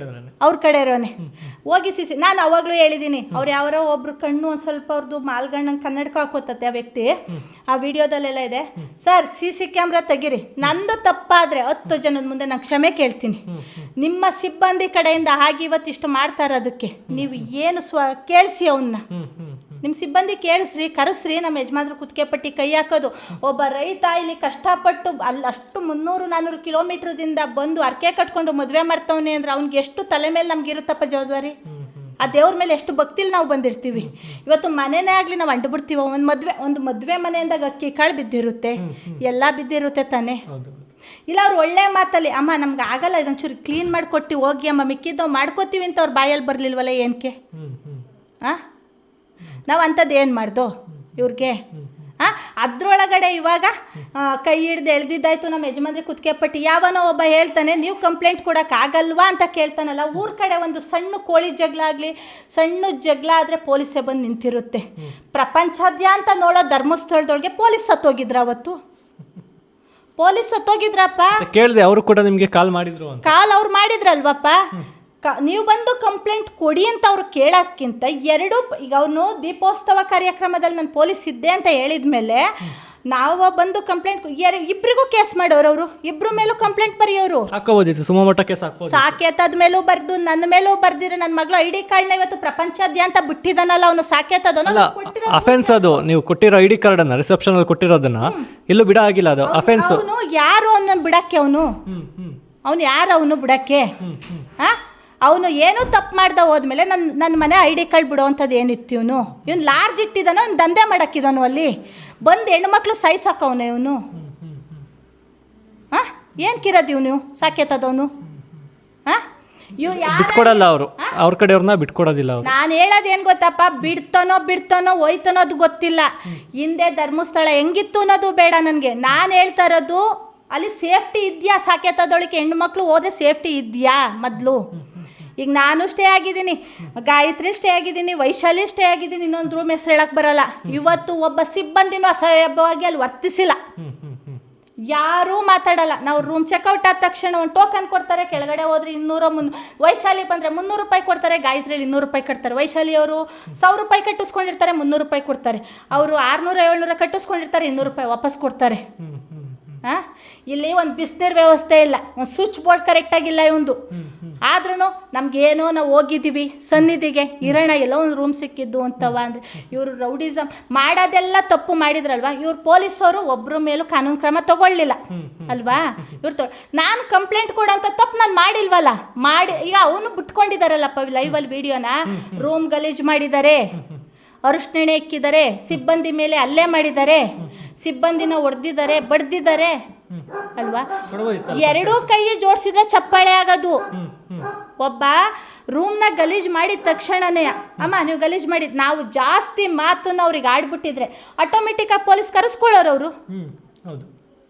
ಅವ್ರ ಕಡೆ ಇರೋನೆ ಹೋಗಿ ನಾನು ಅವಾಗಲೂ ಹೇಳಿದ್ದೀನಿ, ಅವ್ರು ಯಾರೋ ಒಬ್ರು ಕಣ್ಣು ಒಂದು ಸ್ವಲ್ಪ ಅವ್ರದ್ದು ಮಾಲ್ಗಣ್ಣಂಗೆ ಕನ್ನಡಕ ಹಾಕೋತತ್ತೆ ಆ ವ್ಯಕ್ತಿ, ಆ ವಿಡಿಯೋದಲ್ಲೆಲ್ಲ ಇದೆ. ಸರ್ CC ಕ್ಯಾಮ್ರಾ ತೆಗೀರಿ, ನಂದು ತಪ್ಪಾದರೆ 10 ಜನದ ಮುಂದೆ ನಾನು ಕ್ಷಮೆ ಕೇಳ್ತೀನಿ. ನಿಮ್ಮ ಸಿಬ್ಬಂದಿ ಕಡೆಯಿಂದ ಹಾಗೆ ಇವತ್ತಿಷ್ಟು ಮಾಡ್ತಾರೆ, ಅದಕ್ಕೆ ನೀವು ಏನು ಕೇಳಿಸಿ ಅವನ್ನ, ನಿಮ್ಮ ಸಿಬ್ಬಂದಿ ಕೇಳಿಸ್ರಿ, ಕರೆಸ್ರಿ. ನಮ್ಮ ಯಜಮಾನ್ರು ಕುತ್ತಿಗೆ ಪಟ್ಟಿ ಕೈ ಹಾಕೋದು. ಒಬ್ಬ ರೈತ ಇಲ್ಲಿ ಕಷ್ಟಪಟ್ಟು ಅಷ್ಟು 300-400 ಕಿಲೋಮೀಟ್ರದಿಂದ ಬಂದು ಅರ್ಕೆ ಕಟ್ಕೊಂಡು ಮದುವೆ ಮಾಡ್ತವನೆ ಅಂದ್ರೆ ಅವ್ನಿಗೆ ಎಷ್ಟು ತಲೆ ಮೇಲೆ ನಮ್ಗೆ ಇರುತ್ತಪ್ಪ ಜವಾಬ್ದಾರಿ. ಆ ದೇವ್ರ ಮೇಲೆ ಎಷ್ಟು ಭಕ್ತಿಲಿ ನಾವು ಬಂದಿರ್ತೀವಿ. ಇವತ್ತು ಮನೆನೇ ಆಗಲಿ ನಾವು ಅಂಟುಬಿಡ್ತೀವಿ. ಒಂದು ಮದುವೆ ಮನೆಯಿಂದ ಅಕ್ಕಿ ಕಾಳು ಬಿದ್ದಿರುತ್ತೆ, ಎಲ್ಲ ಬಿದ್ದಿರುತ್ತೆ ತಾನೇ. ಇಲ್ಲ ಅವ್ರು ಒಳ್ಳೆ ಮಾತಲ್ಲಿ, ಅಮ್ಮ ನಮ್ಗೆ ಆಗಲ್ಲ, ಇದೊಂಚೂರು ಕ್ಲೀನ್ ಮಾಡಿಕೊಟ್ಟು ಹೋಗಿ ಅಮ್ಮ, ಮಿಕ್ಕಿದ್ದವು ಮಾಡ್ಕೋತೀವಿ ಅಂತ ಅವ್ರ ಬಾಯಲ್ಲಿ ಬರಲಿಲ್ವಲ್ಲ ಏನಕ್ಕೆ? ನಾವು ಅಂಥದ್ದು ಏನು ಮಾಡ್ದೋ ಇವ್ರಿಗೆ? ಅದ್ರೊಳಗಡೆ ಇವಾಗ ಕೈ ಹಿಡ್ದು ಎಳ್ದಿದ್ದಾಯ್ತು. ನಮ್ಮ ಯಜಮಾನ್ರಿ ಕುತ್ತಿಗೆ ಪಟ್ಟಿ ಯಾವನೋ ಒಬ್ಬ ಹೇಳ್ತಾನೆ, ನೀವು ಕಂಪ್ಲೇಂಟ್ ಕೊಡೋಕ್ಕಾಗಲ್ವಾ ಅಂತ ಕೇಳ್ತಾನಲ್ಲ. ಊರ ಕಡೆ ಒಂದು ಸಣ್ಣ ಕೋಳಿ ಜಗಳ ಆಗಲಿ, ಸಣ್ಣ ಜಗಳ ಆದರೆ ಪೊಲೀಸೇ ಬಂದು ನಿಂತಿರುತ್ತೆ. ಪ್ರಪಂಚಾದ್ಯಂತ ನೋಡೋ ಧರ್ಮಸ್ಥಳದೊಳಗೆ ಪೊಲೀಸ್ ಸತ್ತೋಗಿದ್ರ ಅವತ್ತು? ಪೊಲೀಸ್ ಸತ್ತೋಗಿದ್ರಪ್ಪ? ಕೇಳಿದೆ, ಅವರು ಕೂಡ ನಿಮಗೆ ಕಾಲ್ ಮಾಡಿದ್ರು. ಕಾಲ್ ಅವ್ರು ಮಾಡಿದ್ರಲ್ವಪ್ಪ? ನೀವು ಬಂದು ಕಂಪ್ಲೇಂಟ್ ಕೊಡಿ ಅಂತ ಅವ್ರು ಕೇಳೋಕ್ಕಿಂತ ಈಗ ಅವನು ದೀಪೋತ್ಸವ ಕಾರ್ಯಕ್ರಮದಲ್ಲಿ ನಾನು ಪೊಲೀಸ್ ಇದ್ದೆ ಅಂತ ಹೇಳಿದ ಮೇಲೆ ನಾವು ಬಂದು ಕಂಪ್ಲೇಂಟ್ ಇಬ್ಬರಿಗೂ ಕೇಸ್ ಮಾಡೋರು, ಅವರು ಇಬ್ಬರ ಮೇಲೂ ಕಂಪ್ಲೇಂಟ್ ಬರೆಯೋರು. ಸಾಕೇತದ ಮೇಲೂ ಬರ್ದು ನನ್ನ ಮೇಲೂ ಬರ್ದಿರೋ ನನ್ನ ಮಗಳು ID ಕಾರ್ಡ್ನ ಇವತ್ತು ಪ್ರಪಂಚಾದ್ಯಂತ ಬಿಟ್ಟಿದ್ದಾನಲ್ಲ ಅವನು. ಸಾಕೇತದವನು ಅಫೆನ್ಸ್, ಅದು ನೀವು ಕೊಟ್ಟಿರೋ ID ಕಾರ್ಡನ್ನ ರಿಸೆಪ್ಷನ್ ಅಲ್ಲಿ ಕೊಟ್ಟಿರೋದನ್ನ ಎಲ್ಲೂ ಬಿಡ ಆಗಿಲ್ಲ, ಅದು ಅಫೆನ್ಸ್. ಅವನು ಯಾರು ಅವನನ್ನು ಬಿಡಕ್ಕೆ? ಅವನು ಯಾರು ಅವನು ಬಿಡಕ್ಕೆ? ಅವನು ಏನೂ ತಪ್ಪು ಮಾಡ್ದೆ ಹೋದ್ಮೇಲೆ ನನ್ನ ಮನೆ ID ಕಾರ್ಡ್ ಬಿಡೋವಂಥದ್ದು ಏನಿತ್ತು? ಇವನು ಲಾರ್ಜ್ ಇಟ್ಟಿದ್ದಾನೋ, ಅವ್ನು ದಂಧೆ ಮಾಡಕ್ಕಿದ್ದಾನು ಅಲ್ಲಿ ಬಂದು ಹೆಣ್ಮಕ್ಳು ಸಾಯಿಸಾಕವನು ಇವನು. ಏನು ಕಿರೋದು ಇವನು ಸಾಕೇತದವನು? ಬಿಟ್ಕೊಡಲ್ಲ ಅವರು, ಅವ್ರ ಕಡೆಯವ್ರನ್ನ ಬಿಟ್ಕೊಡೋದಿಲ್ಲ. ನಾನು ಹೇಳೋದು ಏನು ಗೊತ್ತಪ್ಪ, ಬಿಡ್ತಾನೋ ಹೋಯ್ತಾನೋ ಅದು ಗೊತ್ತಿಲ್ಲ. ಹಿಂದೆ ಧರ್ಮಸ್ಥಳ ಹೆಂಗಿತ್ತು ಅನ್ನೋದು ಬೇಡ ನನಗೆ. ನಾನು ಹೇಳ್ತಾ ಇರೋದು ಅಲ್ಲಿ ಸೇಫ್ಟಿ ಇದೆಯಾ? ಸಾಕೇತದೊಳಗೆ ಹೆಣ್ಮಕ್ಳು ಹೋದ್ರೆ ಸೇಫ್ಟಿ ಇದೆಯಾ ಮೊದಲು? ಈಗ ನಾನು ಸ್ಟೇ ಆಗಿದ್ದೀನಿ, ಗಾಯತ್ರಿ ಸ್ಟೇ ಆಗಿದ್ದೀನಿ, ವೈಶಾಲಿ ಸ್ಟೇ ಆಗಿದ್ದೀನಿ, ಇನ್ನೊಂದು ರೂಮ್ ಹೆಸರು ಹೇಳಕ್ಕೆ ಬರಲ್ಲ. ಇವತ್ತು ಒಬ್ಬ ಸಿಬ್ಬಂದಿನೂ ಅಸಹ್ಯವಾಗಿ ಅಲ್ಲಿ ವರ್ತಿಸಿಲ್ಲ, ಯಾರೂ ಮಾತಾಡಲ್ಲ. ನಾವು ರೂಮ್ ಚೆಕ್ಔಟ್ ಆದ ತಕ್ಷಣ ಒಂದು ಟೋಕನ್ ಕೊಡ್ತಾರೆ, ಕೆಳಗಡೆ ಹೋದ್ರೆ 200 ವೈಶಾಲಿ ಬಂದರೆ 300 ರೂಪಾಯಿ ಕೊಡ್ತಾರೆ, ಗಾಯತ್ರಿಯಲ್ಲಿ 200 ರೂಪಾಯಿ ಕಟ್ತಾರೆ. ವೈಶಾಲಿ ಅವರು 1000 ರೂಪಾಯಿ ಕಟ್ಟಿಸ್ಕೊಂಡಿರ್ತಾರೆ, 300 ರೂಪಾಯಿ ಕೊಡ್ತಾರೆ. ಅವರು 600-700 ಕಟ್ಟಿಸ್ಕೊಂಡಿರ್ತಾರೆ, 200 ರೂಪಾಯಿ ವಾಪಸ್ ಕೊಡ್ತಾರೆ. ಇಲ್ಲಿ ಒಂದು ಬಿಸಿನೀರು ವ್ಯವಸ್ಥೆ ಇಲ್ಲ, ಒಂದು ಸ್ವಿಚ್ ಬೋರ್ಡ್ ಕರೆಕ್ಟಾಗಿಲ್ಲ ಇವಂದು. ಆದ್ರೂ ನಮಗೇನೋ ನಾವು ಹೋಗಿದ್ದೀವಿ ಸನ್ನಿಧಿಗೆ, ಇರೋಣ ಎಲ್ಲೋ ಒಂದು ರೂಮ್ ಸಿಕ್ಕಿದ್ದು ಅಂತವ ಅಂದರೆ ಇವರು ರೌಡಿಸಮ್ ಮಾಡೋದೆಲ್ಲ ತಪ್ಪು ಮಾಡಿದ್ರಲ್ವ. ಇವ್ರು ಪೊಲೀಸವರು ಒಬ್ಬರ ಮೇಲೂ ಕಾನೂನು ಕ್ರಮ ತಗೊಳ್ಳಿಲ್ಲ ಅಲ್ವಾ? ನಾನು ಕಂಪ್ಲೇಂಟ್ ಕೊಡೋಂಥ ತಪ್ಪು ನಾನು ಮಾಡಿಲ್ವಲ್ಲ, ಈಗ ಅವನು ಬಿಟ್ಕೊಂಡಿದ್ದಾರಲ್ಲಪ್ಪ ಲೈವಲ್ಲಿ ವಿಡಿಯೋನ. ರೂಮ್ ಗಲೀಜು ಮಾಡಿದ್ದಾರೆ, ಅರಿಶಿಣ ಇಕ್ಕಿದ್ದಾರೆ, ಸಿಬ್ಬಂದಿ ಮೇಲೆ ಹಲ್ಲೆ ಮಾಡಿದ್ದಾರೆ, ಸಿಬ್ಬಂದಿನ ಹೊಡೆದಿದ್ದಾರೆ, ಬಡ್ದಿದ್ದಾರೆ ಅಲ್ವಾ? ಎರಡೂ ಕೈ ಜೋಡಿಸಿದ್ರೆ ಚಪ್ಪಾಳೆ ಆಗೋದು. ಒಬ್ಬ ರೂಮ್ನ ಗಲೀಜು ಮಾಡಿದ ತಕ್ಷಣನೇ, ಅಮ್ಮ ನೀವು ಗಲೀಜು ಮಾಡಿದ್ದು, ನಾವು ಜಾಸ್ತಿ ಮಾತನ್ನ ಅವ್ರಿಗೆ ಆಡ್ಬಿಟ್ಟಿದ್ರೆ ಆಟೋಮೆಟಿಕ್ಕಾಗಿ ಪೊಲೀಸ್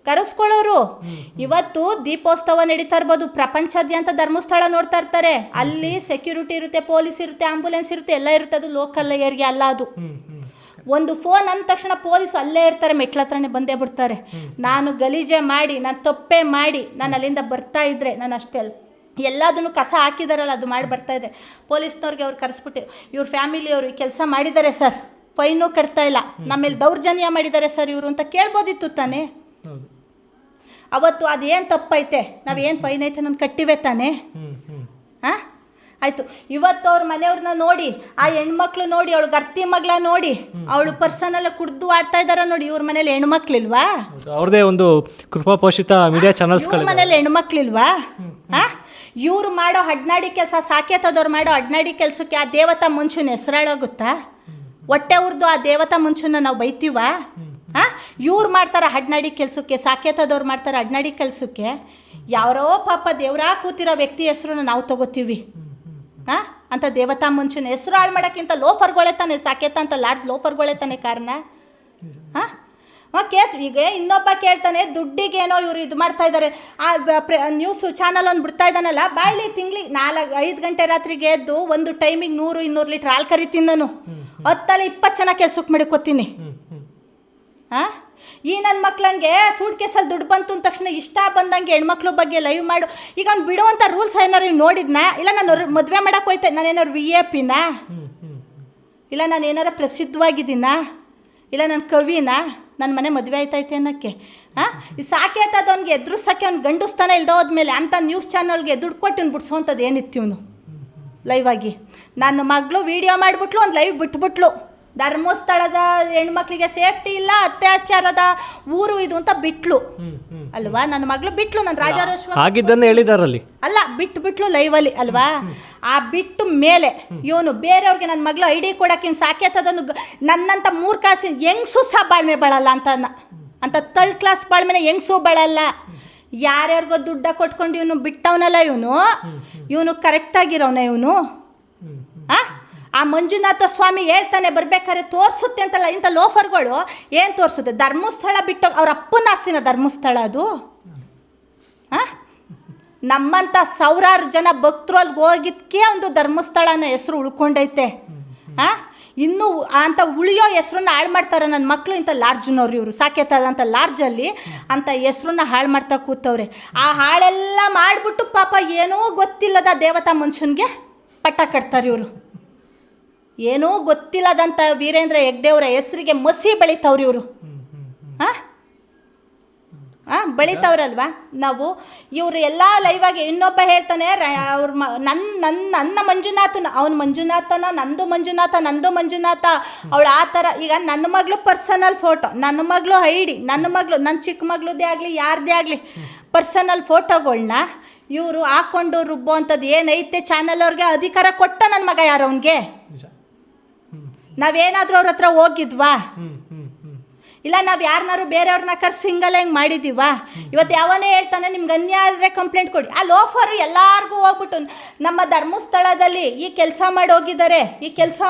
ಕರೆಸ್ಕೊಳ್ಳೋರು. ಇವತ್ತು ದೀಪೋತ್ಸವ ನಡೀತಾ ಇರ್ಬೋದು, ಪ್ರಪಂಚಾದ್ಯಂತ ಧರ್ಮಸ್ಥಳ ನೋಡ್ತಾ ಇರ್ತಾರೆ, ಅಲ್ಲಿ ಸೆಕ್ಯೂರಿಟಿ ಇರುತ್ತೆ, ಪೊಲೀಸ್ ಇರುತ್ತೆ, ಆಂಬುಲೆನ್ಸ್ ಇರುತ್ತೆ, ಎಲ್ಲ ಇರುತ್ತೆ. ಅದು ಲೋಕಲ್ ಏರಿಯಾ ಅಲ್ಲ ಅದು. ಒಂದು ಫೋನ್ ಅಂದ ತಕ್ಷಣ ಪೊಲೀಸು ಅಲ್ಲೇ ಇರ್ತಾರೆ, ಮೆಟ್ಲ ಹತ್ರನೇ ಬಂದೇ ಬಿಡ್ತಾರೆ. ನಾನು ಗಲೀಜೆ ಮಾಡಿ, ನಾನು ತಪ್ಪೇ ಮಾಡಿ ನಾನು ಅಲ್ಲಿಂದ ಬರ್ತಾ ಇದ್ರೆ, ನಾನು ಅಷ್ಟೇ ಎಲ್ಲದನ್ನು ಕಸ ಹಾಕಿದಾರಲ್ಲ ಅದು ಮಾಡಿ ಬರ್ತಾಯಿದ್ರೆ ಪೊಲೀಸ್ನವ್ರಿಗೆ ಅವ್ರು ಕರೆಸ್ಬಿಟ್ಟು, ಇವ್ರ ಫ್ಯಾಮಿಲಿಯವರು ಈ ಕೆಲಸ ಮಾಡಿದ್ದಾರೆ ಸರ್, ಫೈನೂ ಕಟ್ತಾ ಇಲ್ಲ, ನಮ್ಮೇಲೆ ದೌರ್ಜನ್ಯ ಮಾಡಿದ್ದಾರೆ ಸರ್ ಇವರು ಅಂತ ಕೇಳ್ಬೋದಿತ್ತು ತಾನೇ. ಅವತ್ತು ಅದೇನು ತಪ್ಪೈತೆ, ನಾವೇನು ಫೈನ್ ಐತೆ ನಾನು ಕಟ್ಟಿವೆ ತಾನೇ. ಆಯಿತು, ಇವತ್ತು ಅವ್ರ ಮನೆಯವ್ರನ್ನ ನೋಡಿ, ಆ ಹೆಣ್ಮಕ್ಳು ನೋಡಿ, ಅವಳು ಗರ್ತಿ ಮಗಳ ನೋಡಿ, ಅವಳು ಪರ್ಸನಲ್ ಕುಡ್ದು ಆಡ್ತಾ ಇದ್ದಾರ ನೋಡಿ. ಇವ್ರ ಮನೇಲಿ ಹೆಣ್ಮಕ್ಳಿಲ್ವಾ? ಅವ್ರದೇ ಒಂದು ಕೃಪಾ ಪೋಷಿತ ಮೀಡಿಯಾ ಚಾನಲ್ಸ್ ಮನೇಲಿ ಹೆಣ್ಮಕ್ಳಿಲ್ವಾ? ಇವ್ರು ಮಾಡೋ ಅಡ್ನಾಡಿ ಕೆಲಸ, ಸಾಕೇತದವ್ರು ಮಾಡೋ ಅಡ್ನಾಡಿ ಕೆಲಸಕ್ಕೆ ಆ ದೇವತಾ ಮುಂಚೂನ ಹೆಸರಾಳಾಗುತ್ತಾ? ಹೊಟ್ಟೆ ಉರ್ದು ಆ ದೇವತಾ ಮುಂಚೂನ ನಾವು ಬೈತೀವ? ಇವ್ರು ಮಾಡ್ತಾರೆ ಅಡ್ನಾಡಿ ಕೆಲಸಕ್ಕೆ, ಸಾಕೇತದವ್ರು ಮಾಡ್ತಾರೆ ಅಡ್ನಾಡಿ ಕೆಲಸಕ್ಕೆ. ಯಾರೋ ಪಾಪ ದೇವ್ರಾ ಕೂತಿರೋ ವ್ಯಕ್ತಿ ಹೆಸರನ್ನ ನಾವು ತಗೋತೀವಿ. ಅಂತ ದೇವತಾ ಮುಂಚೂನ ಹೆಸರು ಹಾಳು ಮಾಡೋಕ್ಕಿಂತ ಲೋಫರ್ಗಳೇ ತಾನೆ ಸಾಕೇತ ಅಂತ ಲಾಡ್ ಲೋಫರ್ಗಳೇ ತಾನೆ ಕಾರಣ. ಕೇಸ್ ಈಗ ಇನ್ನೊಬ್ಬ ಕೇಳ್ತಾನೆ ದುಡ್ಡಿಗೇನೋ ಇವರು ಇದು ಮಾಡ್ತಾ ಇದ್ದಾರೆ. ನ್ಯೂಸ್ ಚಾನಲ್ ಒಂದು ಬಿಡ್ತಾ ಇದ್ದಾನಲ್ಲ, ಬಾಯ್ಲಿ ತಿಂಗ್ಳಿಗೆ 4-5 ಗಂಟೆ ರಾತ್ರಿಗೆ ಎದ್ದು ಒಂದು ಟೈಮಿಗೆ 100-200 ಲೀಟ್ರ್ ಹಾಲು ಕರಿತೀನಿ ನಾನು. 10-20 ಜನ ಕೆಲ್ಸಕ್ಕೆ ಮಡ್ಕೋತೀನಿ. ಈ ನನ್ನ ಮಕ್ಳಂಗೆ ಸೂಟ್ ಕೇಸಲ್ಲಿ ದುಡ್ಡು ಬಂತು ಅಂದ ತಕ್ಷಣ ಇಷ್ಟ ಬಂದಂಗೆ ಹೆಣ್ಮಕ್ಳ ಬಗ್ಗೆ ಲೈವ್ ಮಾಡು. ಈಗ ಅವ್ನು ಬಿಡುವಂಥ ರೂಲ್ಸ್ ಏನಾರು ನೋಡಿದ್ನಾ? ಇಲ್ಲ ನಾನು ಮದುವೆ ಮಾಡೋಕೆ ಹೋಯ್ತೆ, ನಾನೇನಾರು VIP ನಾ? ಇಲ್ಲ ನಾನು ಏನಾರು ಪ್ರಸಿದ್ಧವಾಗಿದ್ದೀನಾ? ಇಲ್ಲ ನಾನು ಕವಿನಾ? ನನ್ನ ಮನೆ ಮದುವೆ ಆಯ್ತೈತೆ ಅನ್ನೋಕ್ಕೆ ಈ ಸಾಕೇತದವ್ನಿಗೆ ಎದುರಿಸೋಕ್ಕೆ ಅವ್ನು ಗಂಡುಸ್ತಾನ ಇಲ್ದ ಹೋದ್ಮೇಲೆ ಅಂಥ ನ್ಯೂಸ್ ಚಾನಲ್ಗೆ ದುಡ್ಡು ಕೊಟ್ಟು ಇವ್ನು ಬಿಡ್ಸೋವಂಥದ್ದು ಏನಿತ್ತು ಇವನು ಲೈವ್ ಆಗಿ? ನನ್ನ ಮಗಳು ವೀಡಿಯೋ ಮಾಡಿಬಿಟ್ಲು, ಒಂದು ಲೈವ್ ಬಿಟ್ಬಿಟ್ಲು. ಧರ್ಮಸ್ಥಳದ ಹೆಣ್ಮಕ್ಳಿಗೆ ಸೇಫ್ಟಿ ಇಲ್ಲ, ಅತ್ಯಾಚಾರದ ಊರು ಇದು ಅಂತ ಬಿಟ್ಲು ಅಲ್ವಾ? ನನ್ನ ಮಗಳು ಬಿಟ್ಲು. ನಾನು ರಾಜಾರೋಶ್ವ ಆಗಿದ್ದನ್ನು ಹೇಳಿದಾರಲ್ಲಿ ಅಲ್ಲ, ಬಿಟ್ಲು ಲೈವಲ್ಲಿ ಅಲ್ವಾ? ಆ ಬಿಟ್ಟು ಮೇಲೆ ಇವನು ಬೇರೆಯವ್ರಿಗೆ ನನ್ನ ಮಗಳು ID ಕೊಡೋಕೆ ಇವ್ನು ಸಾಕೇತದನ್ನು ನನ್ನಂಥ ಮೂರ್ಖಾಸಿ ಹೆಂಗ್ಸು ಸಹ ಬಾಳ್ಮೆ ಬಾಳಲ್ಲ ಅಂತ 3rd ಕ್ಲಾಸ್ ಬಾಳ್ಮೆನೆ ಹೆಂಗ್ಸು ಬಾಳಲ್ಲ. ಯಾರ್ಯಾರಿಗೋ ದುಡ್ಡ ಕೊಟ್ಕೊಂಡು ಇವನು ಬಿಟ್ಟವನಲ್ಲ, ಇವನು ಕರೆಕ್ಟಾಗಿರೋನ ಇವನು. ಆ ಮಂಜುನಾಥ ಸ್ವಾಮಿ ಹೇಳ್ತಾನೆ ಬರ್ಬೇಕಾದ್ರೆ ತೋರಿಸುತ್ತೆ ಅಂತಲ್ಲ. ಇಂಥ ಲೋಫರ್ಗಳು ಏನು ತೋರಿಸುತ್ತೆ? ಧರ್ಮಸ್ಥಳ ಬಿಟ್ಟು ಅವ್ರ ಅಪ್ಪನ ಆಸ್ತಿನ ಧರ್ಮಸ್ಥಳ ಅದು? ನಮ್ಮಂಥ ಸಾವಿರಾರು ಜನ ಭಕ್ತರು ಅಲ್ಲಿಗೆ ಹೋಗಿದ್ದಕ್ಕೆ ಒಂದು ಧರ್ಮಸ್ಥಳನ ಹೆಸರು ಉಳ್ಕೊಂಡೈತೆ. ಇನ್ನೂ ಅಂಥ ಉಳಿಯೋ ಹೆಸ್ರನ್ನ ಹಾಳು ಮಾಡ್ತಾರೆ ನನ್ನ ಮಕ್ಕಳು. ಇಂಥ ಲಾರ್ಜ್ನವ್ರು ಇವರು ಸಾಕೇತದಂಥ ಲಾರ್ಜಲ್ಲಿ ಅಂಥ ಹೆಸ್ರನ್ನ ಹಾಳು ಮಾಡ್ತಾ ಕೂತವ್ರೆ. ಆ ಹಾಳೆಲ್ಲ ಮಾಡಿಬಿಟ್ಟು ಪಾಪ ಏನೂ ಗೊತ್ತಿಲ್ಲದ ದೇವತಾ ಮನುಷ್ಯನಿಗೆ ಪಟ್ಟ ಕಟ್ತಾರೆ ಇವರು. ಏನೂ ಗೊತ್ತಿಲ್ಲದಂಥ ವೀರೇಂದ್ರ ಹೆಗ್ಡೆಯವರ ಹೆಸರಿಗೆ ಮಸಿ ಬೆಳಿತಾವ್ರಿ ಇವರು. ಬೆಳಿತಾವ್ರಲ್ವಾ? ನಾವು ಇವರು ಎಲ್ಲ ಲೈವಾಗಿ ಇನ್ನೊಬ್ಬ ಹೇಳ್ತಾನೆ ಅವ್ರ ನನ್ನ ಮಂಜುನಾಥನ, ಅವನು ಮಂಜುನಾಥನ, ನಂದು ಮಂಜುನಾಥ ಅವಳು ಆ ಥರ. ಈಗ ನನ್ನ ಮಗಳು ಪರ್ಸನಲ್ ಫೋಟೋ, ನನ್ನ ಮಗಳು ID, ನನ್ನ ಚಿಕ್ಕ ಮಗಳದ್ದೇ ಆಗಲಿ ಯಾರದೇ ಆಗಲಿ ಪರ್ಸನಲ್ ಫೋಟೋಗಳನ್ನ ಇವರು ಹಾಕ್ಕೊಂಡು ರುಬ್ಬೋ ಅಂಥದ್ದು ಏನೈತೆ ಚಾನಲ್ ಅವ್ರಿಗೆ ಅಧಿಕಾರ ಕೊಟ್ಟ ನನ್ನ ಮಗ ಯಾರು ಅವನಿಗೆ? ನಾವೇನಾದರೂ ಅವ್ರ ಹತ್ರ ಹೋಗಿದ್ವಾ? ಇಲ್ಲ ನಾವು ಯಾರನ್ನಾರು ಬೇರೆಯವ್ರನ್ನ ಕರ್ಸಿ ಹಿಂಗಲ್ಲ ಹಿಂಗೆ ಮಾಡಿದ್ದೀವಾ? ಇವತ್ತು ಯಾವನೇ ಹೇಳ್ತಾನೆ ನಿಮ್ಗೆ ಅನ್ಯಾಯ ಆದರೆ ಕಂಪ್ಲೇಂಟ್ ಕೊಡಿ. ಆ ಲೋಫರು ಎಲ್ಲರಿಗೂ ಹೋಗ್ಬಿಟ್ಟು ನಮ್ಮ ಧರ್ಮಸ್ಥಳದಲ್ಲಿ ಈ ಕೆಲಸ ಮಾಡಿ ಹೋಗಿದ್ದಾರೆ,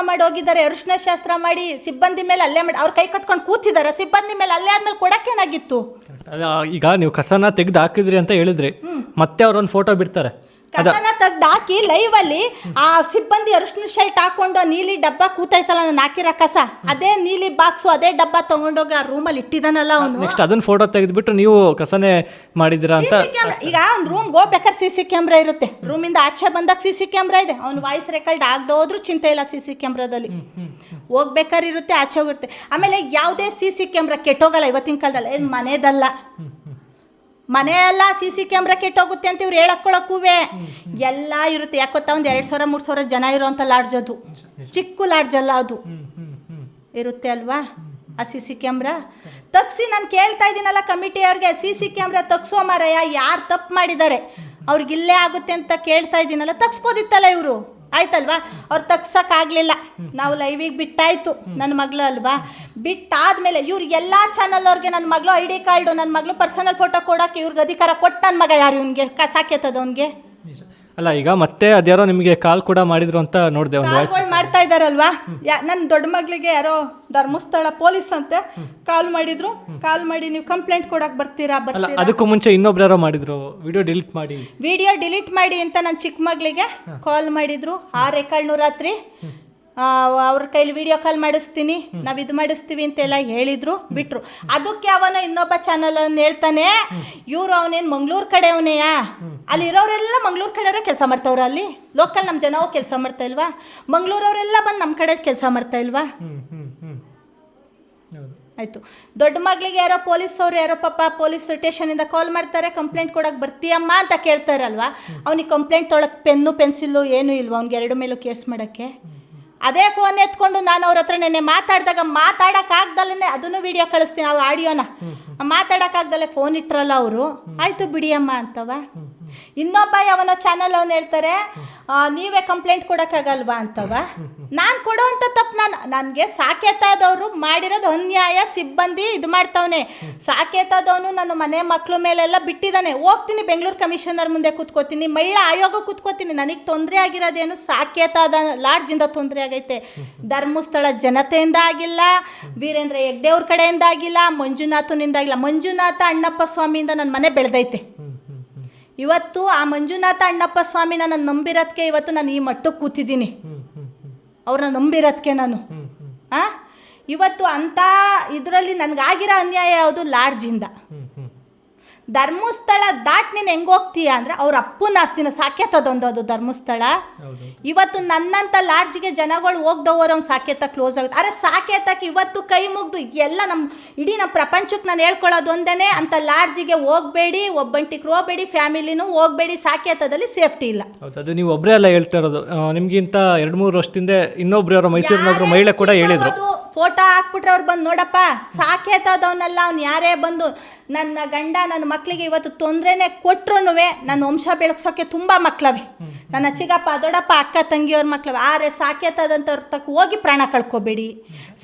ಅರಿಶಿನ ಶಾಸ್ತ್ರ ಮಾಡಿ ಸಿಬ್ಬಂದಿ ಮೇಲೆ ಅಲ್ಲೇ ಮಾಡಿ ಅವ್ರು ಕೈ ಕಟ್ಕೊಂಡು ಕೂತಿದ್ದಾರೆ. ಸಿಬ್ಬಂದಿ ಮೇಲೆ ಅಲ್ಲೇ ಆದ್ಮೇಲೆ ಕೊಡೋಕ್ಕೇನಾಗಿತ್ತು? ಈಗ ನೀವು ಕಸನ ತೆಗೆದು ಹಾಕಿದ್ರಿ ಅಂತ ಹೇಳಿದ್ರಿ, ಮತ್ತೆ ಅವ್ರೊಂದು ಫೋಟೋ ಬಿಡ್ತಾರೆ. ಕಸನ ತೆಗ್ದು ಹಾಕಿ ಲೈವಲ್ಲಿ ಆ ಸಿಬ್ಬಂದಿ ಅರಿಶಿನ ಶರ್ಟ್ ಹಾಕೊಂಡು ನೀಲಿ ಡಬ್ಬ ಕೂತೈತಲ್ಲ ನಾನು ಹಾಕಿರೋ ಕಸ, ಅದೇ ನೀಲಿ ಬಾಕ್ಸು ಅದೇ ಡಬ್ಬ ತಗೊಂಡೋಗಿ ಆ ರೂಮಲ್ಲಿ ಇಟ್ಟಿದ್ದಾನಲ್ಲ ಅವನು. ನೆಕ್ಸ್ಟ್ ಅದನ್ನ ಫೋಟೋ ತೆಗೆದ್ಬಿಟ್ಟು ನೀವು ಕಸನೇ ಮಾಡಿದಿರಾ ಅಂತ. ಈಗ ಒಂದು ರೂಮ್ಗೆ ಹೋಗ್ಬೇಕಾದ್ರೆ CC ಕ್ಯಾಮ್ರಾ ಇರುತ್ತೆ, ರೂಮಿಂದ ಆಚೆ ಬಂದಾಗ CC ಕ್ಯಾಮ್ರಾ ಇದೆ. ಅವ್ನು ವಾಯ್ಸ್ ರೆಕಾರ್ಡ್ ಆಗದೋದ್ರೂ ಚಿಂತೆ ಇಲ್ಲ, CC ಕ್ಯಾಮ್ರಾದಲ್ಲಿ ಹೋಗ್ಬೇಕಾದ್ರೆ ಇರುತ್ತೆ, ಆಚೆ ಹೋಗಿರುತ್ತೆ. ಆಮೇಲೆ ಯಾವುದೇ CC ಕ್ಯಾಮ್ರಾ ಕೆಟ್ಟೋಗಲ್ಲ ಇವತ್ತಿನ ಕಾಲದಲ್ಲಿ. ಮನೆದಲ್ಲ, ಮನೆಯೆಲ್ಲ CC ಕ್ಯಾಮ್ರಾ ಕೆಟ್ಟೋಗುತ್ತೆ ಅಂತ ಇವ್ರು ಹೇಳಕ್ಕೊಳಕ್ಕೂ ಎಲ್ಲ ಇರುತ್ತೆ. ಯಾಕೊತ್ತಾ ಒಂದು 2,000-3,000 ಜನ ಇರೋಂಥ ಲಾಡ್ಜ್ ಅದು, ಚಿಕ್ಕ ಲಾಡ್ಜ್ ಅಲ್ಲ ಅದು, ಇರುತ್ತೆ ಅಲ್ವಾ ಆ CC ಕ್ಯಾಮ್ರಾ. ತಗ್ಸಿ ನಾನು ಕೇಳ್ತಾ ಇದ್ದೀನಲ್ಲ ಕಮಿಟಿಯವ್ರಿಗೆ, CC ಕ್ಯಾಮ್ರಾ ತಗ್ಸೋ ಮಾರಾಯ, ಯಾರು ತಪ್ಪು ಮಾಡಿದ್ದಾರೆ ಅವ್ರಿಗಿಲ್ಲೇ ಆಗುತ್ತೆ ಅಂತ ಕೇಳ್ತಾ ಇದ್ದೀನಲ್ಲ, ತಗ್ಸ್ಬೋದಿತ್ತಲ್ಲ ಇವರು. ಆಯ್ತಲ್ವಾ? ಅವ್ರು ತಗ್ಸೋಕ್ಕಾಗಲಿಲ್ಲ, ನಾವು ಲೈವಿಗೆ ಬಿಟ್ಟಾಯಿತು ನನ್ನ ಮಗಳು ಅಲ್ವಾ. ಬಿಟ್ಟಾದ್ಮೇಲೆ ಇವ್ರಿಗೆಲ್ಲ ಚಾನಲ್ ಅವ್ರಿಗೆ ನನ್ನ ಮಗಳು ID ಕಾರ್ಡು, ನನ್ನ ಮಗಳು ಪರ್ಸನಲ್ ಫೋಟೋ ಕೊಡೋಕ್ಕೆ ಇವ್ರಿಗೆ ಅಧಿಕಾರ ಕೊಟ್ಟ ನನ್ನ ಮಗ ಯಾರು? ಇವನಿಗೆ ಸಾಕೇತದವನಿಗೆ ಅಲ್ಲ. ಈಗ ಮತ್ತೆ ಅದ್ಯಾರೋ ನಿಮಗೆ ಕಾಲ್ ಕೂಡ ಮಾಡಿದ್ರು ಅಂತ ನೋಡಿದೆ, ಒಂದು ವಾಯ್ಸ್ ಮಾಡ್ತಾ ಇದ್ದಾರಲ್ವಾ. ನನ್ನ ದೊಡ್ಡ ಮಗಳಿಗೆ ಯಾರೋ ಧರ್ಮಸ್ಥಳ ಪೊಲೀಸ್ ಅಂತೆ ಕಾಲ್ ಮಾಡಿದ್ರು. ಕಾಲ್ ಮಾಡಿ ನೀವು ಕಂಪ್ಲೇಂಟ್ ಕೊಡಕ್ಕೆ ಬರ್ತೀರಾ? ಅದಕ್ಕೂ ಮುಂಚೆ ಇನ್ನೊಬ್ರು ಯಾರೋ ಮಾಡಿದ್ರು, ವಿಡಿಯೋ ಡಿಲೀಟ್ ಮಾಡಿ ಅಂತ ನನ್ನ ಚಿಕ್ಕ ಮಗಳಿಗೆ ಕಾಲ್ ಮಾಡಿದ್ರು. 6:15 ರಾತ್ರಿ ಅವ್ರ ಕೈಲಿ ವಿಡಿಯೋ ಕಾಲ್ ಮಾಡಿಸ್ತೀನಿ, ನಾವು ಇದು ಮಾಡಿಸ್ತೀವಿ ಅಂತೆಲ್ಲ ಹೇಳಿದ್ರು, ಬಿಟ್ರು. ಅದಕ್ಕೆ ಅವನು ಇನ್ನೊಬ್ಬ ಚಾನಲ್ ಅನ್ನು ಹೇಳ್ತಾನೆ, ಇವರು ಅವನೇನು ಮಂಗ್ಳೂರು ಕಡೆ ಅವನೇಯಾ? ಅಲ್ಲಿ ಇರೋರೆಲ್ಲ ಮಂಗ್ಳೂರು ಕಡೆಯವರೇ ಕೆಲಸ ಮಾಡ್ತಾವ್ರ, ಅಲ್ಲಿ ಲೋಕಲ್ ನಮ್ಮ ಜನ ಕೆಲಸ ಮಾಡ್ತಾ ಇಲ್ವಾ? ಮಂಗ್ಳೂರವರೆಲ್ಲ ಬಂದು ನಮ್ಮ ಕಡೆ ಕೆಲಸ ಮಾಡ್ತಾ ಇಲ್ವಾ? ಆಯಿತು. ದೊಡ್ಡ ಮಗಳಿಗೆ ಯಾರೋ ಪೊಲೀಸವ್ರು ಯಾರೋ ಪಾಪ ಪೊಲೀಸ್ ಸ್ಟೇಷನಿಂದ ಕಾಲ್ ಮಾಡ್ತಾರೆ, ಕಂಪ್ಲೇಂಟ್ ಕೊಡೋಕೆ ಬರ್ತೀಯಮ್ಮ ಅಂತ ಕೇಳ್ತಾರಲ್ವಾ. ಅವ್ನಿಗೆ ಕಂಪ್ಲೇಂಟ್ ತೊಳಕ್ಕೆ ಪೆನ್ನು ಪೆನ್ಸಿಲ್ಲು ಏನೂ ಇಲ್ವಾ ಅವ್ನಿಗೆ? 2 ಮೇಲೂ ಕೇಸ್ ಮಾಡೋಕ್ಕೆ. ಅದೇ ಫೋನ್ ಎತ್ಕೊಂಡು ನಾನು ಅವ್ರ ಹತ್ರ ನೆನ್ನೆ ಮಾತಾಡಿದಾಗ ಮಾತಾಡೋಕ್ಕಾಗ್ದಲ್ಲೇ ಅದನ್ನು ವಿಡಿಯೋ ಕಳಿಸ್ತೀನಿ, ಆ ಆಡಿಯೋನ ಮಾತಾಡೋಕ್ಕಾಗ್ದಲ್ಲೇ ಫೋನ್ ಇಟ್ರಲ್ಲ ಅವರು. ಆಯಿತು ಬಿಡಿಯಮ್ಮ ಅಂತವ. ಇನ್ನೊಬ್ಬ ಯಾವನೋ ಚಾನಲ್ ಅವನು ಹೇಳ್ತಾರೆ ನೀವೇ ಕಂಪ್ಲೇಂಟ್ ಕೊಡೋಕ್ಕಾಗಲ್ವಾ ಅಂತವ. ನಾನು ಕೊಡೋವಂಥ ತಪ್ಪು ನನಗೆ ಸಾಕೇತಾದವರು ಮಾಡಿರೋದು ಅನ್ಯಾಯ. ಸಿಬ್ಬಂದಿ ಇದು ಮಾಡ್ತಾವನೆ. ಸಾಕೇತಾದವನು ನನ್ನ ಮನೆ ಮಕ್ಕಳ ಮೇಲೆಲ್ಲ ಬಿಟ್ಟಿದ್ದಾನೆ. ಹೋಗ್ತೀನಿ ಬೆಂಗಳೂರು ಕಮಿಷನರ್ ಮುಂದೆ ಕೂತ್ಕೋತೀನಿ, ಮಹಿಳಾ ಆಯೋಗ ಕೂತ್ಕೋತೀನಿ. ನನಗೆ ತೊಂದರೆ ಆಗಿರೋದೇನು ಸಾಕೇತಾದ ಲಾಡ್ಜಿಂದ ತೊಂದರೆ ಆಗೈತೆ. ಧರ್ಮಸ್ಥಳ ಜನತೆಯಿಂದ ಆಗಿಲ್ಲ, ವೀರೇಂದ್ರ ಹೆಗ್ಡೆ ಅವ್ರ ಕಡೆಯಿಂದ ಆಗಿಲ್ಲ, ಮಂಜುನಾಥನಿಂದ ಆಗಿಲ್ಲ. ಮಂಜುನಾಥ ಅಣ್ಣಪ್ಪ ಸ್ವಾಮಿಯಿಂದ ನನ್ನ ಮನೆ ಬೆಳೆದೈತೆ. ಇವತ್ತು ಆ ಮಂಜುನಾಥ ಅಣ್ಣಪ್ಪ ಸ್ವಾಮಿನ ನಾನು ನಂಬಿರೋದಕ್ಕೆ ಇವತ್ತು ನಾನು ಈ ಮಟ್ಟಕ್ಕೆ ಕೂತಿದ್ದೀನಿ. ಅವ್ರನ್ನ ನಂಬಿರೋದಕ್ಕೆ ನಾನು ಇವತ್ತು ಅಂಥ ಇದರಲ್ಲಿ ನನಗಾಗಿರೋ ಅನ್ಯಾಯ ಯಾವುದು? ಲಾಡ್ಜಿಂದ. ಧರ್ಮಸ್ಥಳ ದಾಟ್ ನೀನು ಹೆಂಗೆ ಹೋಗ್ತೀಯ ಅಂದರೆ ಅವ್ರ ಅಪ್ಪನ ಆಸ್ತಿನ ಸಾಕೇತದೊಂದು ಅದು ಧರ್ಮಸ್ಥಳ. ಇವತ್ತು ನನ್ನಂಥ ಲಾಡ್ಜ್ಗೆ ಜನಗಳು ಹೋಗ್ದವರು ಅವ್ನು ಸಾಕೇತ ಕ್ಲೋಸ್ ಆಗುತ್ತೆ. ಅರೆ ಸಾಕೇತಕ್ಕೆ ಇವತ್ತು ಕೈ ಮುಗ್ದು ಎಲ್ಲ ಇಡೀ ನಮ್ಮ ಪ್ರಪಂಚಕ್ಕೆ ನಾನು ಹೇಳ್ಕೊಳ್ಳೋದು ಒಂದೇ, ಅಂಥ ಲಾಡ್ಜಿಗೆ ಹೋಗಬೇಡಿ, ಒಬ್ಬಂಟಿಗೆ ಹೋಗಬೇಡಿ, ಫ್ಯಾಮಿಲಿನೂ ಹೋಗಬೇಡಿ. ಸಾಕೇತದಲ್ಲಿ ಸೇಫ್ಟಿ ಇಲ್ಲ. ಹೌದು, ಅದು ನೀವು ಒಬ್ಬರೇ ಅಲ್ಲ ಹೇಳ್ತಾ ಇರೋದು. ನಿಮಗಿಂತ 2-3 ವರ್ಷದಿಂದ ಇನ್ನೊಬ್ರು ಮೈಸೂರಿನೊಬ್ರು ಮಹಿಳೆ ಕೂಡ ಹೇಳಿದ್ರು. ಫೋಟೋ ಹಾಕ್ಬಿಟ್ರೆ ಅವ್ರು ಬಂದು ನೋಡಪ್ಪ ಸಾಕೇತದವನ್ನೆಲ್ಲ ಅವ್ನು ಯಾರೇ ಬಂದು ನನ್ನ ಗಂಡ ನನ್ನ ಮಕ್ಕಳಿಗೆ ಇವತ್ತು ತೊಂದರೆನೇ ಕೊಟ್ರು ನನ್ನ ವಂಶ ಬೆಳಗ್ಸೋಕ್ಕೆ ತುಂಬ ಮಕ್ಕಳವೆ. ನನ್ನ ಚಿಕ್ಕಪ್ಪ ದೊಡ್ಡಪ್ಪ ಅಕ್ಕ ತಂಗಿಯವ್ರ ಮಕ್ಕಳವೆ. ಆರೆ ಸಾಕೇತದಂಥವ್ರ ತಕ್ಕ ಹೋಗಿ ಪ್ರಾಣ ಕಳ್ಕೊಬೇಡಿ,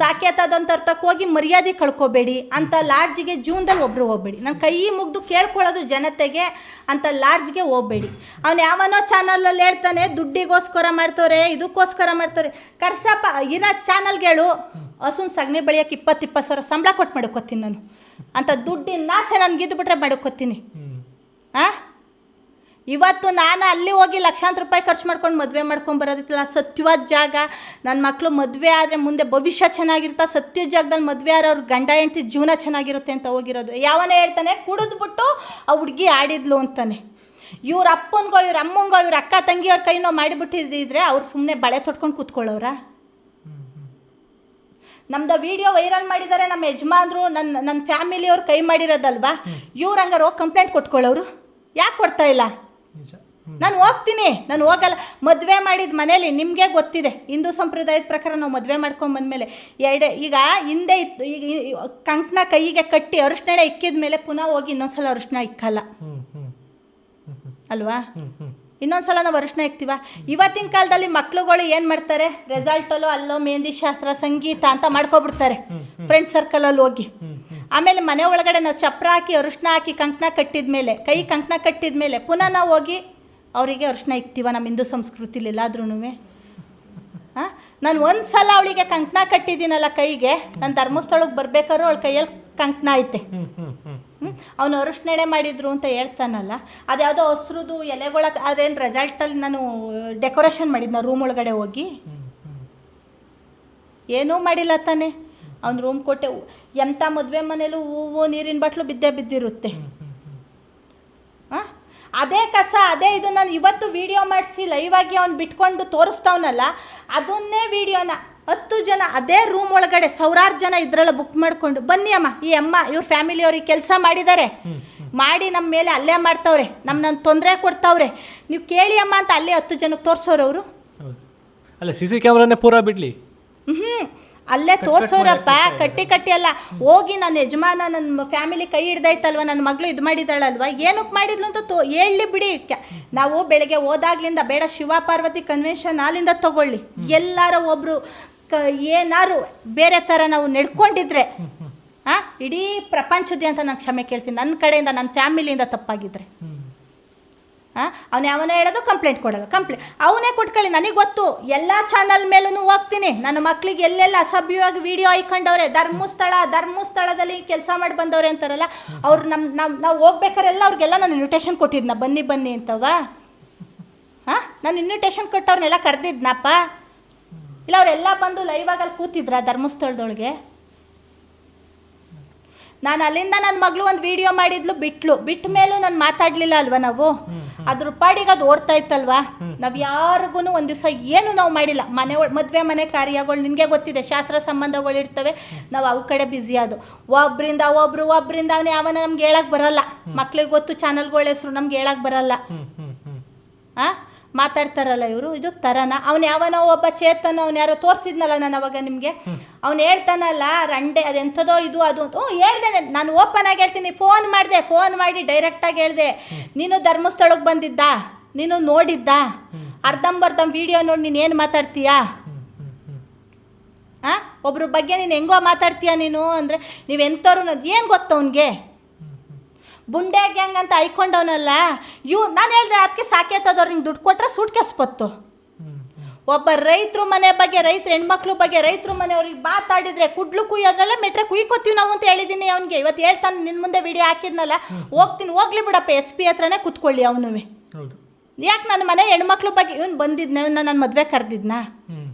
ಸಾಕೇತದಂಥವ್ರ ತಕ್ಕ ಹೋಗಿ ಮರ್ಯಾದೆ ಕಳ್ಕೊಬೇಡಿ. ಅಂಥ ಲಾಡ್ಜಿಗೆ ಜೀವನದಲ್ಲಿ ಒಬ್ಬರು ಹೋಗಬೇಡಿ. ನಾನು ಕೈ ಮುಗ್ದು ಕೇಳ್ಕೊಳ್ಳೋದು ಜನತೆಗೆ, ಅಂಥ ಲಾಡ್ಜ್ಗೆ ಹೋಗಬೇಡಿ. ಅವ್ನು ಯಾವನೋ ಚಾನಲಲ್ಲಿ ಹೇಳ್ತಾನೆ ದುಡ್ಡಿಗೋಸ್ಕರ ಮಾಡ್ತವ್ರೆ, ಇದಕ್ಕೋಸ್ಕರ ಮಾಡ್ತವ್ರೆ. ಕರ್ಸಪ್ಪ ಇರೋ ಚಾನಲ್ಗಳು ಹಸುನ ಸಗಣಿ ಬೆಳೆಯೋಕೆ 20-20 ಸಾವಿರ ಸಂಬಳ ಕೊಟ್ಟು ಮಾಡ್ಕೋತೀನಿ ನಾನು. ಅಂಥ ದುಡ್ಡಿನ ಆಸೆ ನನಗೆ ಇದ್ಬಿಟ್ರೆ ಮಾಡ್ಕೋತೀನಿ. ಇವತ್ತು ನಾನು ಅಲ್ಲಿ ಹೋಗಿ ಲಕ್ಷಾಂತರ ರೂಪಾಯಿ ಖರ್ಚು ಮಾಡ್ಕೊಂಡು ಮದುವೆ ಮಾಡ್ಕೊಂಬರೋದಿಲ್ಲ. ಸತ್ಯವಾದ ಜಾಗ, ನನ್ನ ಮಕ್ಕಳು ಮದುವೆ ಆದರೆ ಮುಂದೆ ಭವಿಷ್ಯ ಚೆನ್ನಾಗಿರುತ್ತೆ. ಸತ್ಯ ಜಾಗದಲ್ಲಿ ಮದುವೆ ಆದ್ರೆ ಅವ್ರ ಗಂಡ ಹೆಂಡ್ತಿ ಜೀವನ ಚೆನ್ನಾಗಿರುತ್ತೆ ಅಂತ ಹೋಗಿರೋದು. ಯಾವನೇ ಹೇಳ್ತಾನೆ ಕುಡಿದ್ಬಿಟ್ಟು ಆ ಹುಡುಗಿ ಆಡಿದ್ಲು ಅಂತಾನೆ. ಇವ್ರ ಅಪ್ಪನಿಗೋ ಇವ್ರ ಅಮ್ಮಂಗೋ ಇವ್ರ ಅಕ್ಕ ತಂಗಿಯವ್ರ ಕೈನೋ ಮಾಡಿಬಿಟ್ಟಿದ್ರೆ ಅವ್ರು ಸುಮ್ಮನೆ ಬಳೆ ತೊಟ್ಕೊಂಡು ಕೂತ್ಕೊಳ್ಳೋರ. ನಮ್ದು ವಿಡಿಯೋ ವೈರಲ್ ಮಾಡಿದ್ದಾರೆ ನಮ್ಮ ಯಜಮಾನ್ರು, ನನ್ನ ಫ್ಯಾಮಿಲಿಯವ್ರು ಕೈ ಮಾಡಿರೋದಲ್ವಾ. ಇವ್ರು ಹಂಗಾರೆ ಹೋಗಿ ಕಂಪ್ಲೇಂಟ್ ಕೊಟ್ಕೊಳ್ಳೋರು ಯಾಕೆ ಕೊಡ್ತಾ ಇಲ್ಲ? ನಾನು ಹೋಗ್ತೀನಿ, ನಾನು ಹೋಗಲ್ಲ. ಮದುವೆ ಮಾಡಿದ ಮನೇಲಿ ನಿಮಗೆ ಗೊತ್ತಿದೆ, ಹಿಂದೂ ಸಂಪ್ರದಾಯದ ಪ್ರಕಾರ ನಾವು ಮದುವೆ ಮಾಡ್ಕೊಂಬಂದ್ಮೇಲೆ ಈಗ ಹಿಂದೆ ಇತ್ತು, ಈಗ ಕಂಕಣ ಕೈಗೆ ಕಟ್ಟಿ ಅರಿಶಿಣ ಇಕ್ಕಿದ ಮೇಲೆ ಪುನಃ ಹೋಗಿ ಇನ್ನೊಂದ್ಸಲ ಅರಿಶಿಣ ಇಕ್ಕಲ್ಲ ಅಲ್ವಾ? ಇನ್ನೊಂದ್ಸಲ ನಾವು ಅರಿಶಿಣ ಇಕ್ತೀವ. ಇವತ್ತಿನ ಕಾಲದಲ್ಲಿ ಮಕ್ಳುಗಳು ಏನು ಮಾಡ್ತಾರೆ, ರೆಸಾಲ್ಟಲ್ಲೋ ಅಲ್ಲೋ ಮೆಹಂದಿ ಶಾಸ್ತ್ರ ಸಂಗೀತ ಅಂತ ಮಾಡ್ಕೊಬಿಡ್ತಾರೆ ಫ್ರೆಂಡ್ ಸರ್ಕಲಲ್ಲಿ ಹೋಗಿ. ಆಮೇಲೆ ಮನೆ ಒಳಗಡೆ ನಾವು ಚಪ್ರ ಹಾಕಿ ಅರಿಶಿಣ ಹಾಕಿ ಕಂಕಣ ಕಟ್ಟಿದ ಮೇಲೆ, ಕೈ ಕಂಕಣ ಕಟ್ಟಿದ ಮೇಲೆ ಪುನಃ ನಾವು ಹೋಗಿ ಅವರಿಗೆ ಅರಿಶಿಣ ಇಕ್ತೀವ ನಮ್ಮ ಹಿಂದೂ ಸಂಸ್ಕೃತಿಲಿ ಎಲ್ಲಾದ್ರೂ. ನಾನು ಒಂದು ಸಲ ಅವಳಿಗೆ ಕಂಕಣ ಕಟ್ಟಿದ್ದೀನಲ್ಲ ಕೈಗೆ, ನಾನು ಧರ್ಮಸ್ಥಳಕ್ಕೆ ಬರ್ಬೇಕಾದ್ರೂ ಅವಳ ಕೈಯಲ್ಲಿ ಕಂಕಣ ಐತೆ. ಅವನು ಅರಿಶಿಣೆ ಮಾಡಿದ್ರು ಅಂತ ಹೇಳ್ತಾನಲ್ಲ, ಅದ್ಯಾವುದೋ ಹಸ್ರದ್ದು ಎಲೆಗಳ ಅದೇನು ರೆಸಾಲ್ಟಲ್ಲಿ ನಾನು ಡೆಕೋರೇಷನ್ ಮಾಡಿದ್ನ ರೂಮ್ ಒಳಗಡೆ ಹೋಗಿ. ಏನೂ ಮಾಡಿಲ್ಲ ತಾನೆ. ಅವ್ನು ರೂಮ್ ಕೊಟ್ಟೆ. ಎಂಥ ಮದುವೆ ಮನೇಲೂ ಹೂವು ನೀರಿನ ಬಾಟ್ಲು ಬಿದ್ದಿರುತ್ತೆ. ಅದೇ ಕಸ ಅದೇ ಇದು. ನಾನು ಇವತ್ತು ವೀಡಿಯೋ ಮಾಡಿಸಿ ಲೈವಾಗಿ ಅವ್ನು ಬಿಟ್ಕೊಂಡು ತೋರಿಸ್ತಾವನಲ್ಲ, ಅದನ್ನೇ ವೀಡಿಯೋನ 10 ಜನ ಅದೇ ರೂಮ್ ಒಳಗಡೆ ಸಾವಿರಾರು ಜನ ಇದ್ರೆಲ್ಲ ಬುಕ್ ಮಾಡಿಕೊಂಡು ಬನ್ನಿ ಅಮ್ಮ, ಈ ಅಮ್ಮ ಇವ್ರ ಫ್ಯಾಮಿಲಿಯವ್ರಿಗೆ ಕೆಲಸ ಮಾಡಿದ್ದಾರೆ, ಮಾಡಿ ನಮ್ಮ ಮೇಲೆ ಅಲ್ಲೇ ಮಾಡ್ತಾವ್ರೆ, ನನ್ನ ತೊಂದರೆ ಕೊಡ್ತಾವ್ರೆ, ನೀವು ಕೇಳಿ ಅಮ್ಮ ಅಂತ ಅಲ್ಲೇ 10 ಜನಕ್ಕೆ ತೋರಿಸೋರು ಅವರು. ಅಲ್ಲ CC ಕ್ಯಾಮ್ರಾನೇ ಪೂರಾ ಬಿಡ್ಲಿ, ಅಲ್ಲೇ ತೋರಿಸೋರಪ್ಪ. ಕಟ್ಟಿ ಅಲ್ಲ, ಹೋಗಿ ನನ್ನ ಯಜಮಾನ ನನ್ನ ಫ್ಯಾಮಿಲಿ ಕೈ ಹಿಡ್ದೈತಲ್ವ, ನನ್ನ ಮಗಳು ಇದು ಮಾಡಿದಾಳಲ್ವ, ಏನಕ್ಕೆ ಮಾಡಿದ್ಲು ಅಂತ ಹೇಳಿ ಬಿಡಿ. ನಾವು ಬೆಳಗ್ಗೆ ಹೋದಾಗ್ಲಿಂದ ಬೇಡ ಶಿವ ಪಾರ್ವತಿ ಕನ್ವೆನ್ಷನ್ ಹಾಲಿಂದ ತಗೊಳ್ಳಿ, ಎಲ್ಲಾರ ಒಬ್ಬರು ಏನಾರು ಬೇರೆ ಥರ ನಾವು ನಡ್ಕೊಂಡಿದ್ರೆ ಇಡೀ ಪ್ರಪಂಚದ ಅಂತ ನಾನು ಕ್ಷಮೆ ಕೇಳ್ತೀನಿ. ನನ್ನ ಕಡೆಯಿಂದ ನನ್ನ ಫ್ಯಾಮಿಲಿಯಿಂದ ತಪ್ಪಾಗಿದ್ರೆ ಅವನು ಯಾವನೇ ಹೇಳೋದು ಕಂಪ್ಲೇಂಟ್ ಕೊಡೋದು. ಅವನೇ ಕೊಟ್ಕೊಳ್ಳಿ, ನನಗೆ ಗೊತ್ತು. ಎಲ್ಲ ಚಾನಲ್ ಮೇಲೂ ಹೋಗ್ತೀನಿ. ನನ್ನ ಮಕ್ಕಳಿಗೆ ಎಲ್ಲೆಲ್ಲ ಅಸಭ್ಯವಾಗಿ ವಿಡಿಯೋ ಹಾಕೊಂಡವ್ರೆ, ಧರ್ಮಸ್ಥಳದಲ್ಲಿ ಕೆಲಸ ಮಾಡಿ ಬಂದವ್ರೆ ಅಂತಾರಲ್ಲ, ಅವ್ರು ನಾವು ಹೋಗ್ಬೇಕಾರೆಲ್ಲ ಅವ್ರಿಗೆಲ್ಲ ನಾನು ಇನ್ವಿಟೇಷನ್ ಕೊಟ್ಟಿದ್ನ, ಬನ್ನಿ ಅಂತವ. ನಾನು ಇನ್ವಿಟೇಷನ್ ಕೊಟ್ಟವ್ರನ್ನೆಲ್ಲ ಕರೆದಿದ್ನಪ್ಪ. ಇಲ್ಲ ಅವರೆಲ್ಲ ಬಂದು ಲೈವಾಗಲ್ಲಿ ಕೂತಿದ್ರ ಧರ್ಮಸ್ಥಳದೊಳಗೆ. ನಾನು ಅಲ್ಲಿಂದ ನನ್ನ ಮಗಳು ಒಂದು ವಿಡಿಯೋ ಮಾಡಿದ್ಲು, ಬಿಟ್ಟ ಮೇಲೂ ನಾನು ಮಾತಾಡಲಿಲ್ಲ ಅಲ್ವಾ ನಾವು. ಅದ್ರ ಪಾಡಿಗೆ ಅದು ಓಡ್ತಾ ಇತ್ತಲ್ವಾ. ನಾವು ಯಾರಿಗೂ ಒಂದು ದಿವಸ ಏನು ನಾವು ಮಾಡಿಲ್ಲ. ಮದುವೆ ಮನೆ ಕಾರ್ಯಗಳು ನಿನಗೆ ಗೊತ್ತಿದೆ, ಶಾಸ್ತ್ರ ಸಂಬಂಧಗಳು ಇರ್ತವೆ, ನಾವು ಅವು ಕಡೆ ಬ್ಯುಸಿ ಅದು. ಒಬ್ಬರಿಂದ ಅವನೇ ಯಾವನ ನಮ್ಗೆ ಹೇಳಕ್ಕೆ ಬರಲ್ಲ. ಮಕ್ಳಿಗೆ ಗೊತ್ತು ಚಾನಲ್ಗಳ ಹೆಸರು, ನಮ್ಗೆ ಹೇಳಕ್ಕೆ ಬರಲ್ಲ. ಮಾತಾಡ್ತಾರಲ್ಲ ಇವರು, ಇದು ತರನ. ಅವನು ಯಾವನೋ ಒಬ್ಬ ಚೇತನ, ಅವ್ನು ಯಾರೋ ತೋರಿಸಿದ್ನಲ್ಲ ನಾನು ಅವಾಗ ನಿಮಗೆ, ಅವ್ನು ಹೇಳ್ತಾನಲ್ಲ ರಂಡೆ ಅದೆಂಥದೋ ಇದು ಅದು ಅಂತ. ಹೇಳ್ದೆ ನಾನು ಓಪನ್ ಆಗಿ ಹೇಳ್ತೀನಿ. ಫೋನ್ ಮಾಡಿ ಡೈರೆಕ್ಟಾಗಿ ಹೇಳಿದೆ, ನೀನು ಧರ್ಮಸ್ಥಳಕ್ಕೆ ಬಂದಿದ್ದ, ನೀನು ನೋಡಿದ್ದ, ಅರ್ಧಂಬರ್ಧಂ ವಿಡಿಯೋ ನೋಡಿ ನೀನು ಏನು ಮಾತಾಡ್ತೀಯಾ? ಒಬ್ರ ಬಗ್ಗೆ ನೀನು ಹೆಂಗೋ ಮಾತಾಡ್ತೀಯ ನೀನು ಅಂದರೆ ನೀವೆಂಥವ್ರು ಏನು ಗೊತ್ತು ಅವನಿಗೆ? ಬುಂಡೆ ಗ್ಯಾಂಗ್ ಅಂತ ಐಕೊಂಡವನಲ್ಲ ನಾನು ಹೇಳಿದೆ. ಅದಕ್ಕೆ ಸಾಕೇತದವ್ರು ನಿಂಗೆ ದುಡ್ಡು ಕೊಟ್ಟರೆ ಸೂಟ್ ಕೇಸ್ ಬತ್ತು. ಒಬ್ಬ ರೈತರು ಮನೆ ಬಗ್ಗೆ, ರೈತರು ಹೆಣ್ಮಕ್ಳು ಬಗ್ಗೆ, ರೈತರು ಮನೆಯವ್ರಿಗೆ ಮಾತಾಡಿದರೆ ಕುಡ್ಲು ಕುಯ್ಯೋದ್ರಲ್ಲೇ ಮೆಟ್ರೆ ಕುಯ್ಕೋತೀವಿ ನಾವು ಅಂತ ಹೇಳಿದ್ದೀನಿ ಅವನಿಗೆ. ಇವತ್ತು ಹೇಳ್ತಾನೆ, ನಿನ್ನ ಮುಂದೆ ವಿಡಿಯೋ ಹಾಕಿದ್ನಲ್ಲ, ಹೋಗ್ಲಿ ಬಿಡಪ್ಪ SP ಹತ್ರನೇ ಕೂತ್ಕೊಳ್ಳಿ ಅವನು. ಯಾಕೆ ನನ್ನ ಮನೆ ಹೆಣ್ಮಕ್ಳು ಬಗ್ಗೆ ಇವನು ಬಂದಿದ್ನ, ಇವನ್ನ ನನ್ನ ಮದುವೆ ಕರೆದಿದ್ನಾ?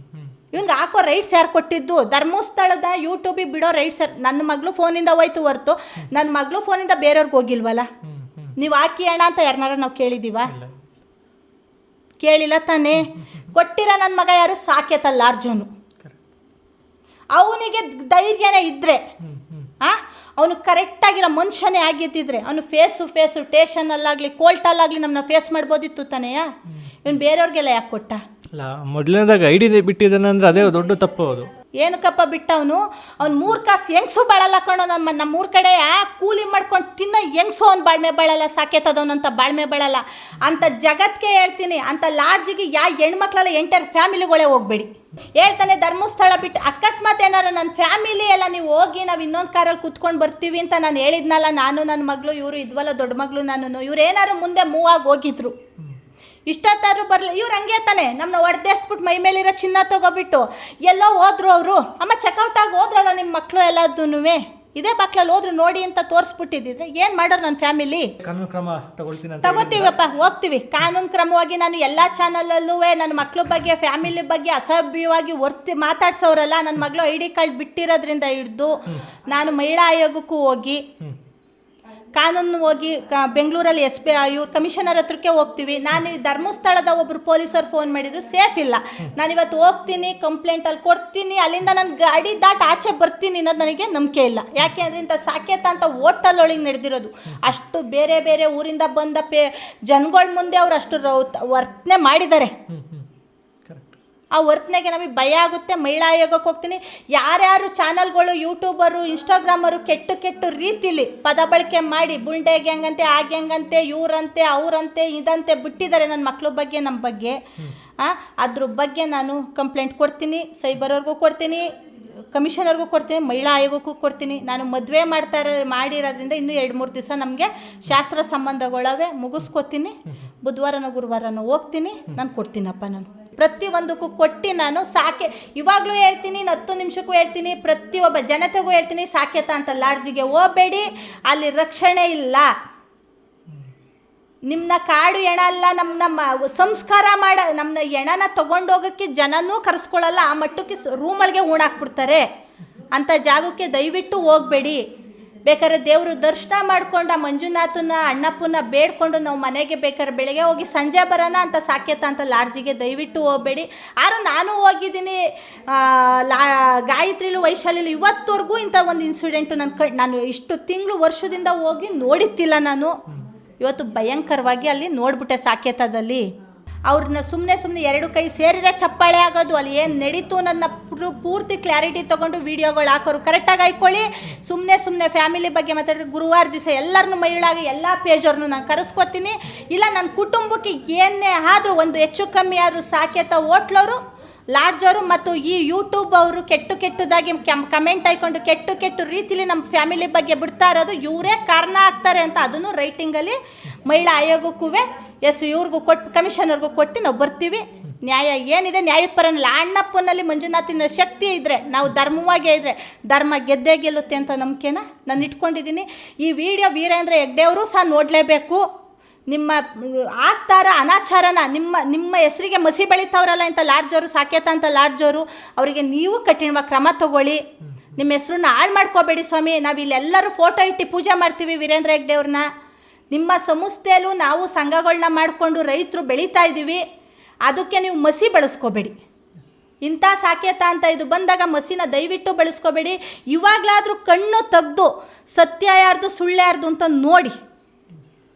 ಇವ್ನಿಗೆ ಹಾಕೋ ರೈಟ್ಸ್ ಯಾರು ಕೊಟ್ಟಿದ್ದು? ಧರ್ಮಸ್ಥಳದ ಯೂಟ್ಯೂಬಿಗೆ ಬಿಡೋ ರೈಟ್ಸ್ ನನ್ನ ಮಗಳು ಫೋನಿಂದ ಹೋಯ್ತು ಹೊರ್ತು ನನ್ನ ಮಗಳು ಫೋನಿಂದ ಬೇರೆಯವ್ರಿಗೆ ಹೋಗಿಲ್ವಲ್ಲ. ನೀವು ಹಾಕಿ ಅಣ್ಣ ಅಂತ ಯಾರನ್ನಾರ ನಾವು ಕೇಳಿದ್ದೀವ? ಕೇಳಿಲ್ಲ ತಾನೇ. ಕೊಟ್ಟಿರೋ ನನ್ನ ಮಗ ಯಾರು? ಸಾಕೇತಲ್ಲ ಅರ್ಜುನು. ಅವನಿಗೆ ಧೈರ್ಯನೇ ಇದ್ದರೆ, ಅವನು ಕರೆಕ್ಟಾಗಿರೋ ಮನುಷ್ಯನೇ ಆಗಿದ್ದಿದ್ರೆ ಅವನು ಫೇಸು ಸ್ಟೇಷನಲ್ಲಾಗಲಿ ಕೋರ್ಟಲ್ಲಾಗಲಿ ನಮ್ಮನ್ನ ಫೇಸ್ ಮಾಡ್ಬೋದಿತ್ತು ತಾನೆಯಾ? ಇವನು ಬೇರೆಯವ್ರಿಗೆಲ್ಲ ಯಾಕೆ ಕೊಟ್ಟ? ಅಲ್ಲ, ಮೊದಲನೇದಾಗ ಐಡಿ ಬಿಟ್ಟಿದ್ದಾನೆ ಅಂದರೆ ಅದೇ ದೊಡ್ಡ ತಪ್ಪು. ಅದು ಏನಕ್ಕಪ್ಪ ಬಿಟ್ಟವನು? ಅವ್ನು 3 ಕಾಸು ಹೆಂಗ್ಸು ಬಾಳಲ್ಲ ಕಣೋ. ನಮ್ಮೂರ ಕಡೆ ಕೂಲಿ ಮಾಡ್ಕೊಂಡು ತಿನ್ನೋ ಹೆಂಗ್ಸು ಅವ್ನು ಬಾಳ್ಮೆ ಬಾಳಲ್ಲ, ಸಾಕೇತದವನಂತ ಬಾಳ್ಮೆ ಬಾಳಲ್ಲ ಅಂತ ಜಗತ್ತಿಗೆ ಹೇಳ್ತೀನಿ. ಅಂತ ಲಾಡ್ಜಿಗೆ ಹೆಣ್ಮಕ್ಳೆಲ್ಲ ಎಂಟರ್ ಫ್ಯಾಮಿಲಿಗಳೇ ಹೋಗ್ಬೇಡಿ. ಹೇಳ್ತಾನೆ ಧರ್ಮಸ್ಥಳ ಬಿಟ್ಟು ಅಕಸ್ಮಾತ್ ಏನಾರು ನನ್ನ ಫ್ಯಾಮಿಲಿ ಎಲ್ಲ ನೀವು ಹೋಗಿ ನಾವು ಇನ್ನೊಂದು ಕಾರಲ್ಲಿ ಕುತ್ಕೊಂಡು ಬರ್ತೀವಿ ಅಂತ ನಾನು ಹೇಳಿದ್ನಲ್ಲ, ನಾನು ನನ್ನ ಮಗಳು ಇವರು ಇದ್ವಲ್ಲ ದೊಡ್ಡ ಮಗಳು ನಾನು, ಇವ್ರು ಏನಾರು ಮುಂದೆ ಮೂವ್ ಆಗಿ ಹೋಗಿದ್ರು ಇಷ್ಟೊತ್ತಾದ್ರೂ ಬರಲಿ. ಇವ್ರು ಹಂಗೆ ತಾನೆ ನಮ್ಮನ್ನ ಹೊಡೆದೇಸ್ಬಿಟ್ಟು ಮೈ ಮೇಲಿರೋ ಚಿನ್ನ ತಗೋಬಿಟ್ಟು ಎಲ್ಲೋ ಹೋದ್ರು ಅವರು. ಅಮ್ಮ ಚೆಕ್ಔಟ್ ಆಗಿ ಹೋದ್ರಲ್ಲ ನಿಮ್ಮ ಮಕ್ಕಳು ಎಲ್ಲದೂ ಇದೇ ಬಾಕ್ಲಲ್ಲಿ ಹೋದ್ರು ನೋಡಿ ಅಂತ ತೋರಿಸ್ಬಿಟ್ಟಿದ್ದಿದ್ರೆ ಏನು ಮಾಡೋರು ನನ್ನ ಫ್ಯಾಮಿಲಿ? ಕಾನೂನು ಕ್ರಮ ತಗೋತೀವಪ್ಪ, ಹೋಗ್ತೀವಿ ಕಾನೂನು ಕ್ರಮವಾಗಿ. ನಾನು ಎಲ್ಲ ಚಾನಲಲ್ಲೂ ನನ್ನ ಮಕ್ಳ ಬಗ್ಗೆ ಫ್ಯಾಮಿಲಿ ಬಗ್ಗೆ ಅಸಭ್ಯವಾಗಿ ಮಾತಾಡ್ಸೋರಲ್ಲ. ನನ್ನ ಮಗಳು ID ಕಾರ್ಡ್ ಬಿಟ್ಟಿರೋದ್ರಿಂದ ಹಿಡ್ದು ನಾನು ಮಹಿಳಾ ಆಯೋಗಕ್ಕೂ ಹೋಗಿ ಕಾನೂನು ಹೋಗಿ ಬೆಂಗಳೂರಲ್ಲಿ SP ಇವ್ರು ಕಮಿಷನರ್ ಹತ್ರಕ್ಕೆ ಹೋಗ್ತೀವಿ. ನಾನು ಧರ್ಮಸ್ಥಳದ ಒಬ್ಬರು ಪೊಲೀಸರು ಫೋನ್ ಮಾಡಿದ್ರು, ಸೇಫ್ ಇಲ್ಲ. ನಾನಿವತ್ತು ಹೋಗ್ತೀನಿ, ಕಂಪ್ಲೇಂಟಲ್ಲಿ ಕೊಡ್ತೀನಿ, ಅಲ್ಲಿಂದ ನಾನು ಗಾಡಿ ದಾಟ್ ಆಚೆ ಬರ್ತೀನಿ ಅನ್ನೋದು ನನಗೆ ನಂಬಿಕೆ ಇಲ್ಲ. ಯಾಕೆ ಅಂದರೆ ಇಂಥ ಸಾಕೇತ ಅಂತ ಹೋಟೆಲ್ ಒಳಗೆ ನಡೆದಿರೋದು. ಅಷ್ಟು ಬೇರೆ ಬೇರೆ ಊರಿಂದ ಬಂದ ಜನಗಳ ಮುಂದೆ ಅವ್ರು ಅಷ್ಟು ವರ್ತನೆ ಮಾಡಿದ್ದಾರೆ. ಆ ವರ್ತನೆಗೆ ನಮಗೆ ಭಯ ಆಗುತ್ತೆ. ಮಹಿಳಾ ಆಯೋಗಕ್ಕೆ ಹೋಗ್ತೀನಿ. ಯಾರ್ಯಾರು ಚಾನಲ್ಗಳು ಯೂಟ್ಯೂಬರು ಇನ್ಸ್ಟಾಗ್ರಾಮರು ಕೆಟ್ಟ ರೀತಿಲಿ ಪದ ಬಳಕೆ ಮಾಡಿ ಬುಂಡೆ ಗ್ಯಾಂಗಂತೆ ಆ ಗ್ಯಾಂಗಂತೆ ಇವರಂತೆ ಅವರಂತೆ ಇದಂತೆ ಬಿಟ್ಟಿದ್ದಾರೆ ನನ್ನ ಮಕ್ಳ ಬಗ್ಗೆ ನಮ್ಮ ಬಗ್ಗೆ. ಅದ್ರ ಬಗ್ಗೆ ನಾನು ಕಂಪ್ಲೇಂಟ್ ಕೊಡ್ತೀನಿ, ಸೈಬರ್ವ್ರಿಗೂ ಕೊಡ್ತೀನಿ, ಕಮಿಷನರ್ಗೂ ಕೊಡ್ತೀನಿ, ಮಹಿಳಾ ಆಯೋಗಕ್ಕೂ ಕೊಡ್ತೀನಿ. ನಾನು ಮದುವೆ ಮಾಡಿರೋದ್ರಿಂದ ಇನ್ನೂ 2-3 ದಿವಸ ನಮಗೆ ಶಾಸ್ತ್ರ ಸಂಬಂಧಗಳವೆ, ಮುಗಿಸ್ಕೊತೀನಿ. ಬುಧವಾರನೋ ಗುರುವಾರನೋ ಹೋಗ್ತೀನಿ, ನಾನು ಕೊಡ್ತೀನಪ್ಪ. ನಾನು ಪ್ರತಿಯೊಂದಕ್ಕೂ ಕೊಟ್ಟು ನಾನು ಇವಾಗಲೂ ಹೇಳ್ತೀನಿ, 10 ನಿಮಿಷಕ್ಕೂ ಹೇಳ್ತೀನಿ, ಪ್ರತಿಯೊಬ್ಬ ಜನತೆಗೂ ಹೇಳ್ತೀನಿ, ಸಾಕೇತ ಅಂತ ಲಾಡ್ಜಿಗೆ ಹೋಗಬೇಡಿ, ಅಲ್ಲಿ ರಕ್ಷಣೆ ಇಲ್ಲ. ನಿಮ್ಮನ್ನ ಕಾಡು ಹೆಣ ಅಲ್ಲ, ನಮ್ಮ ಸಂಸ್ಕಾರ ನಮ್ಮನ್ನ ಹೆಣನ ತೊಗೊಂಡೋಗೋಕ್ಕೆ ಜನನೂ ಕರೆಸ್ಕೊಳ್ಳಲ್ಲ. ಆ ಮಟ್ಟಕ್ಕೆ ರೂಮೊಳಗೆ ಹೂಣಾಕ್ಬಿಡ್ತಾರೆ. ಅಂಥ ಜಾಗಕ್ಕೆ ದಯವಿಟ್ಟು ಹೋಗಬೇಡಿ. ಬೇಕಾದ್ರೆ ದೇವರು ದರ್ಶನ ಮಾಡ್ಕೊಂಡು ಆ ಮಂಜುನಾಥನ ಅಣ್ಣಪ್ಪನ ಬೇಡ್ಕೊಂಡು ನಾವು ಮನೆಗೆ ಬೇಕಾದ್ರೆ ಬೆಳಗ್ಗೆ ಹೋಗಿ ಸಂಜೆ ಬರೋಣ ಅಂತ ಸಾಕೇತ ಅಂತ ಲಾಡ್ಜಿಗೆ ದಯವಿಟ್ಟು ಹೋಗಬೇಡಿ. ನಾನು ಹೋಗಿದ್ದೀನಿ ಗಾಯತ್ರಿಲು ವೈಶಾಲಿಲು, ಇವತ್ತವರೆಗೂ ಇಂಥ ಒಂದು ಇನ್ಸಿಡೆಂಟು ನಾನು ಇಷ್ಟು ತಿಂಗಳು ವರ್ಷದಿಂದ ಹೋಗಿ ನೋಡಿತ್ತಿಲ್ಲ. ನಾನು ಇವತ್ತು ಭಯಂಕರವಾಗಿ ಅಲ್ಲಿ ನೋಡ್ಬಿಟ್ಟೆ ಸಾಕೇತದಲ್ಲಿ. ಅವ್ರನ್ನ ಸುಮ್ಮನೆ 2 ಕೈ ಸೇರಿದ್ರೆ ಚಪ್ಪಾಳೆ ಆಗೋದು. ಅಲ್ಲಿ ಏನು ನಡೀತು ನನ್ನ ಪೂರ್ತಿ ಕ್ಲಾರಿಟಿ ತೊಗೊಂಡು ವೀಡಿಯೋಗಳು ಹಾಕೋರು ಕರೆಕ್ಟಾಗಿ ಹಾಕ್ಕೊಳ್ಳಿ. ಸುಮ್ಮನೆ ಫ್ಯಾಮಿಲಿ ಬಗ್ಗೆ ಮಾತಾಡಿದ್ರೆ ಗುರುವಾರ ದಿವಸ ಎಲ್ಲರನ್ನೂ ಮಹಿಳಾಗಿ ಎಲ್ಲ ಪೇಜವ್ರನ್ನೂ ನಾನು ಕರೆಸ್ಕೊತೀನಿ. ಇಲ್ಲ ನನ್ನ ಕುಟುಂಬಕ್ಕೆ ಏನೇ ಆದರೂ ಒಂದು ಹೆಚ್ಚು ಕಮ್ಮಿ ಆದರೂ ಸಾಕೇತ ಹೋಟ್ಲವರು, ಲಾಡ್ಜವರು ಮತ್ತು ಈ ಯೂಟ್ಯೂಬ್ ಅವರು ಕೆಟ್ಟದಾಗಿ ಕಮೆಂಟ್ ಹಾಕ್ಕೊಂಡು ಕೆಟ್ಟ ರೀತಿಲಿ ನಮ್ಮ ಫ್ಯಾಮಿಲಿ ಬಗ್ಗೆ ಬಿಡ್ತಾ ಇರೋದು ಇವರೇ ಕಾರಣ ಆಗ್ತಾರೆ ಅಂತ ಅದನ್ನು ರೈಟಿಂಗಲ್ಲಿ ಮಹಿಳಾ ಆಯೋಗಕ್ಕೂ ಇವ್ರಿಗೂ ಕಮಿಷನರ್ಗೂ ಕೊಟ್ಟು ನಾವು ಬರ್ತೀವಿ. ನ್ಯಾಯ ಏನಿದೆ ನ್ಯಾಯದ ಪರನಲ್ಲ. ಅಣ್ಣಪ್ಪನಲ್ಲಿ ಮಂಜುನಾಥಿನ ಶಕ್ತಿ ಇದ್ದರೆ, ನಾವು ಧರ್ಮವಾಗೇ ಇದ್ದರೆ ಧರ್ಮ ಗೆದ್ದೇ ಗೆಲ್ಲುತ್ತೆ ಅಂತ ನಂಬಿಕೆನ ನಾನು ಇಟ್ಕೊಂಡಿದ್ದೀನಿ. ಈ ವಿಡಿಯೋ ವೀರೇಂದ್ರ ಹೆಗ್ಡೆಯವರು ಸಹ ನೋಡಲೇಬೇಕು. ನಿಮ್ಮ ಆಗ್ತಾರ ಅನಾಚಾರನ ನಿಮ್ಮ ಹೆಸರಿಗೆ ಮಸಿ ಬೆಳೀತಾವ್ರಲ್ಲ ಇಂಥ ಲಾಡ್ಜವರು, ಸಾಕೇತ ಅಂತ ಲಾಡ್ಜವರು, ಅವರಿಗೆ ನೀವು ಕಠಿಣವಾಗಿ ಕ್ರಮ ತಗೊಳ್ಳಿ. ನಿಮ್ಮ ಹೆಸರನ್ನ ಹಾಳು ಮಾಡ್ಕೋಬೇಡಿ ಸ್ವಾಮಿ. ನಾವು ಇಲ್ಲೆಲ್ಲರೂ ಫೋಟೋ ಇಟ್ಟು ಪೂಜೆ ಮಾಡ್ತೀವಿ ವೀರೇಂದ್ರ ಹೆಗ್ಡೆಯವ್ರನ್ನ. ನಿಮ್ಮ ಸಂಸ್ಥೆಯಲ್ಲೂ ನಾವು ಸಂಘಗಳನ್ನ ಮಾಡಿಕೊಂಡು ರೈತರು ಬೆಳೀತಾ ಇದ್ದೀವಿ. ಅದಕ್ಕೆ ನೀವು ಮಸಿ ಬಳಸ್ಕೋಬೇಡಿ. ಇಂಥ ಸಾಕೇತ ಅಂತ ಇದು ಬಂದಾಗ ಮಸಿನ ದಯವಿಟ್ಟು ಬಳಸ್ಕೋಬೇಡಿ. ಇವಾಗಲಾದರೂ ಕಣ್ಣು ತೆಗೆದು ಸತ್ಯ ಯಾರ್ದು ಸುಳ್ಳು ಯಾರ್ದು ಅಂತ ನೋಡಿ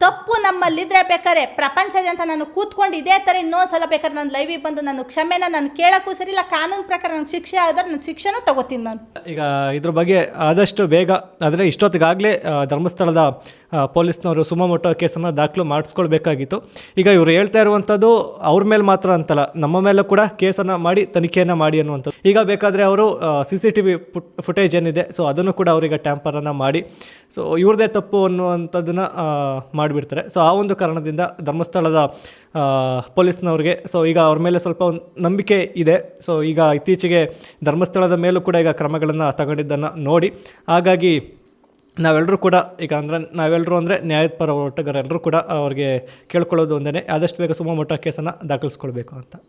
ತಪ್ಪು ನಮ್ಮಲ್ಲಿದ್ರೆ ಬೇಕಾದ್ರೆ ಪ್ರಪಂಚದಂತ ನಾನು ಕೂತ್ಕೊಂಡು ಇದೇ ಥರ ಇನ್ನೊಂದ್ಸಲ ಬೇಕಾದ್ರೆ ನಾನು ಲೈವಿಗೆ ಬಂದು ನಾನು ಕ್ಷಮೆನ ನಾನು ಕೇಳೋಕ್ಕೂ ಸರಿ ಇಲ್ಲ, ಕಾನೂನು ಪ್ರಕಾರ ನನಗೆ ಶಿಕ್ಷೆ ಆದ್ರೆ ನಾನು ಶಿಕ್ಷೆನೂ ತಗೋತೀನಿ ನಾನು. ಈಗ ಇದ್ರ ಬಗ್ಗೆ ಆದಷ್ಟು ಬೇಗ ಆದರೆ ಇಷ್ಟೊತ್ತಿಗಾಗಲೇ ಧರ್ಮಸ್ಥಳದ ಪೊಲೀಸ್ನವರು ಸುಮೋಟೋ ಕೇಸನ್ನು ದಾಖಲು ಮಾಡಿಸ್ಕೊಳ್ಬೇಕಾಗಿತ್ತು. ಈಗ ಇವರು ಹೇಳ್ತಾ ಇರುವಂಥದ್ದು ಅವ್ರ ಮೇಲೆ ಮಾತ್ರ ಅಂತಲ್ಲ, ನಮ್ಮ ಮೇಲೂ ಕೂಡ ಕೇಸನ್ನು ಮಾಡಿ ತನಿಖೆಯನ್ನು ಮಾಡಿ ಅನ್ನುವಂಥದ್ದು. ಈಗ ಬೇಕಾದರೆ ಅವರು CCTV ಫುಟೇಜ್ ಏನಿದೆ ಸೊ ಅದನ್ನು ಕೂಡ ಅವರಿಗೆ ಟ್ಯಾಂಪರನ್ನು ಮಾಡಿ ಸೊ ಇವ್ರದ್ದೇ ತಪ್ಪು ಅನ್ನುವಂಥದ್ದನ್ನು ಮಾಡಿಬಿಡ್ತಾರೆ. ಸೊ ಆ ಒಂದು ಕಾರಣದಿಂದ ಧರ್ಮಸ್ಥಳದ ಪೊಲೀಸ್ನವ್ರಿಗೆ ಸೊ ಈಗ ಅವ್ರ ಮೇಲೆ ಸ್ವಲ್ಪ ಒಂದು ನಂಬಿಕೆ ಇದೆ. ಸೊ ಈಗ ಇತ್ತೀಚೆಗೆ ಧರ್ಮಸ್ಥಳದ ಮೇಲೂ ಕೂಡ ಈಗ ಕ್ರಮಗಳನ್ನು ತಗೊಂಡಿದ್ದನ್ನು ನೋಡಿ ಹಾಗಾಗಿ ನಾವೆಲ್ಲರೂ ಕೂಡ ಈಗ ನಾವೆಲ್ಲರೂ ಅಂದರೆ ನ್ಯಾಯದ ಪರ ಹೋರಾಟಗಾರರೆಲ್ಲರೂ ಕೂಡ ಅವ್ರಿಗೆ ಕೇಳ್ಕೊಳ್ಳೋದು ಒಂದೇ, ಆದಷ್ಟು ಬೇಗ ಸುಮೋಟೋ ಕೇಸನ್ನು ದಾಖಲಿಸ್ಕೊಳ್ಬೇಕು ಅಂತ.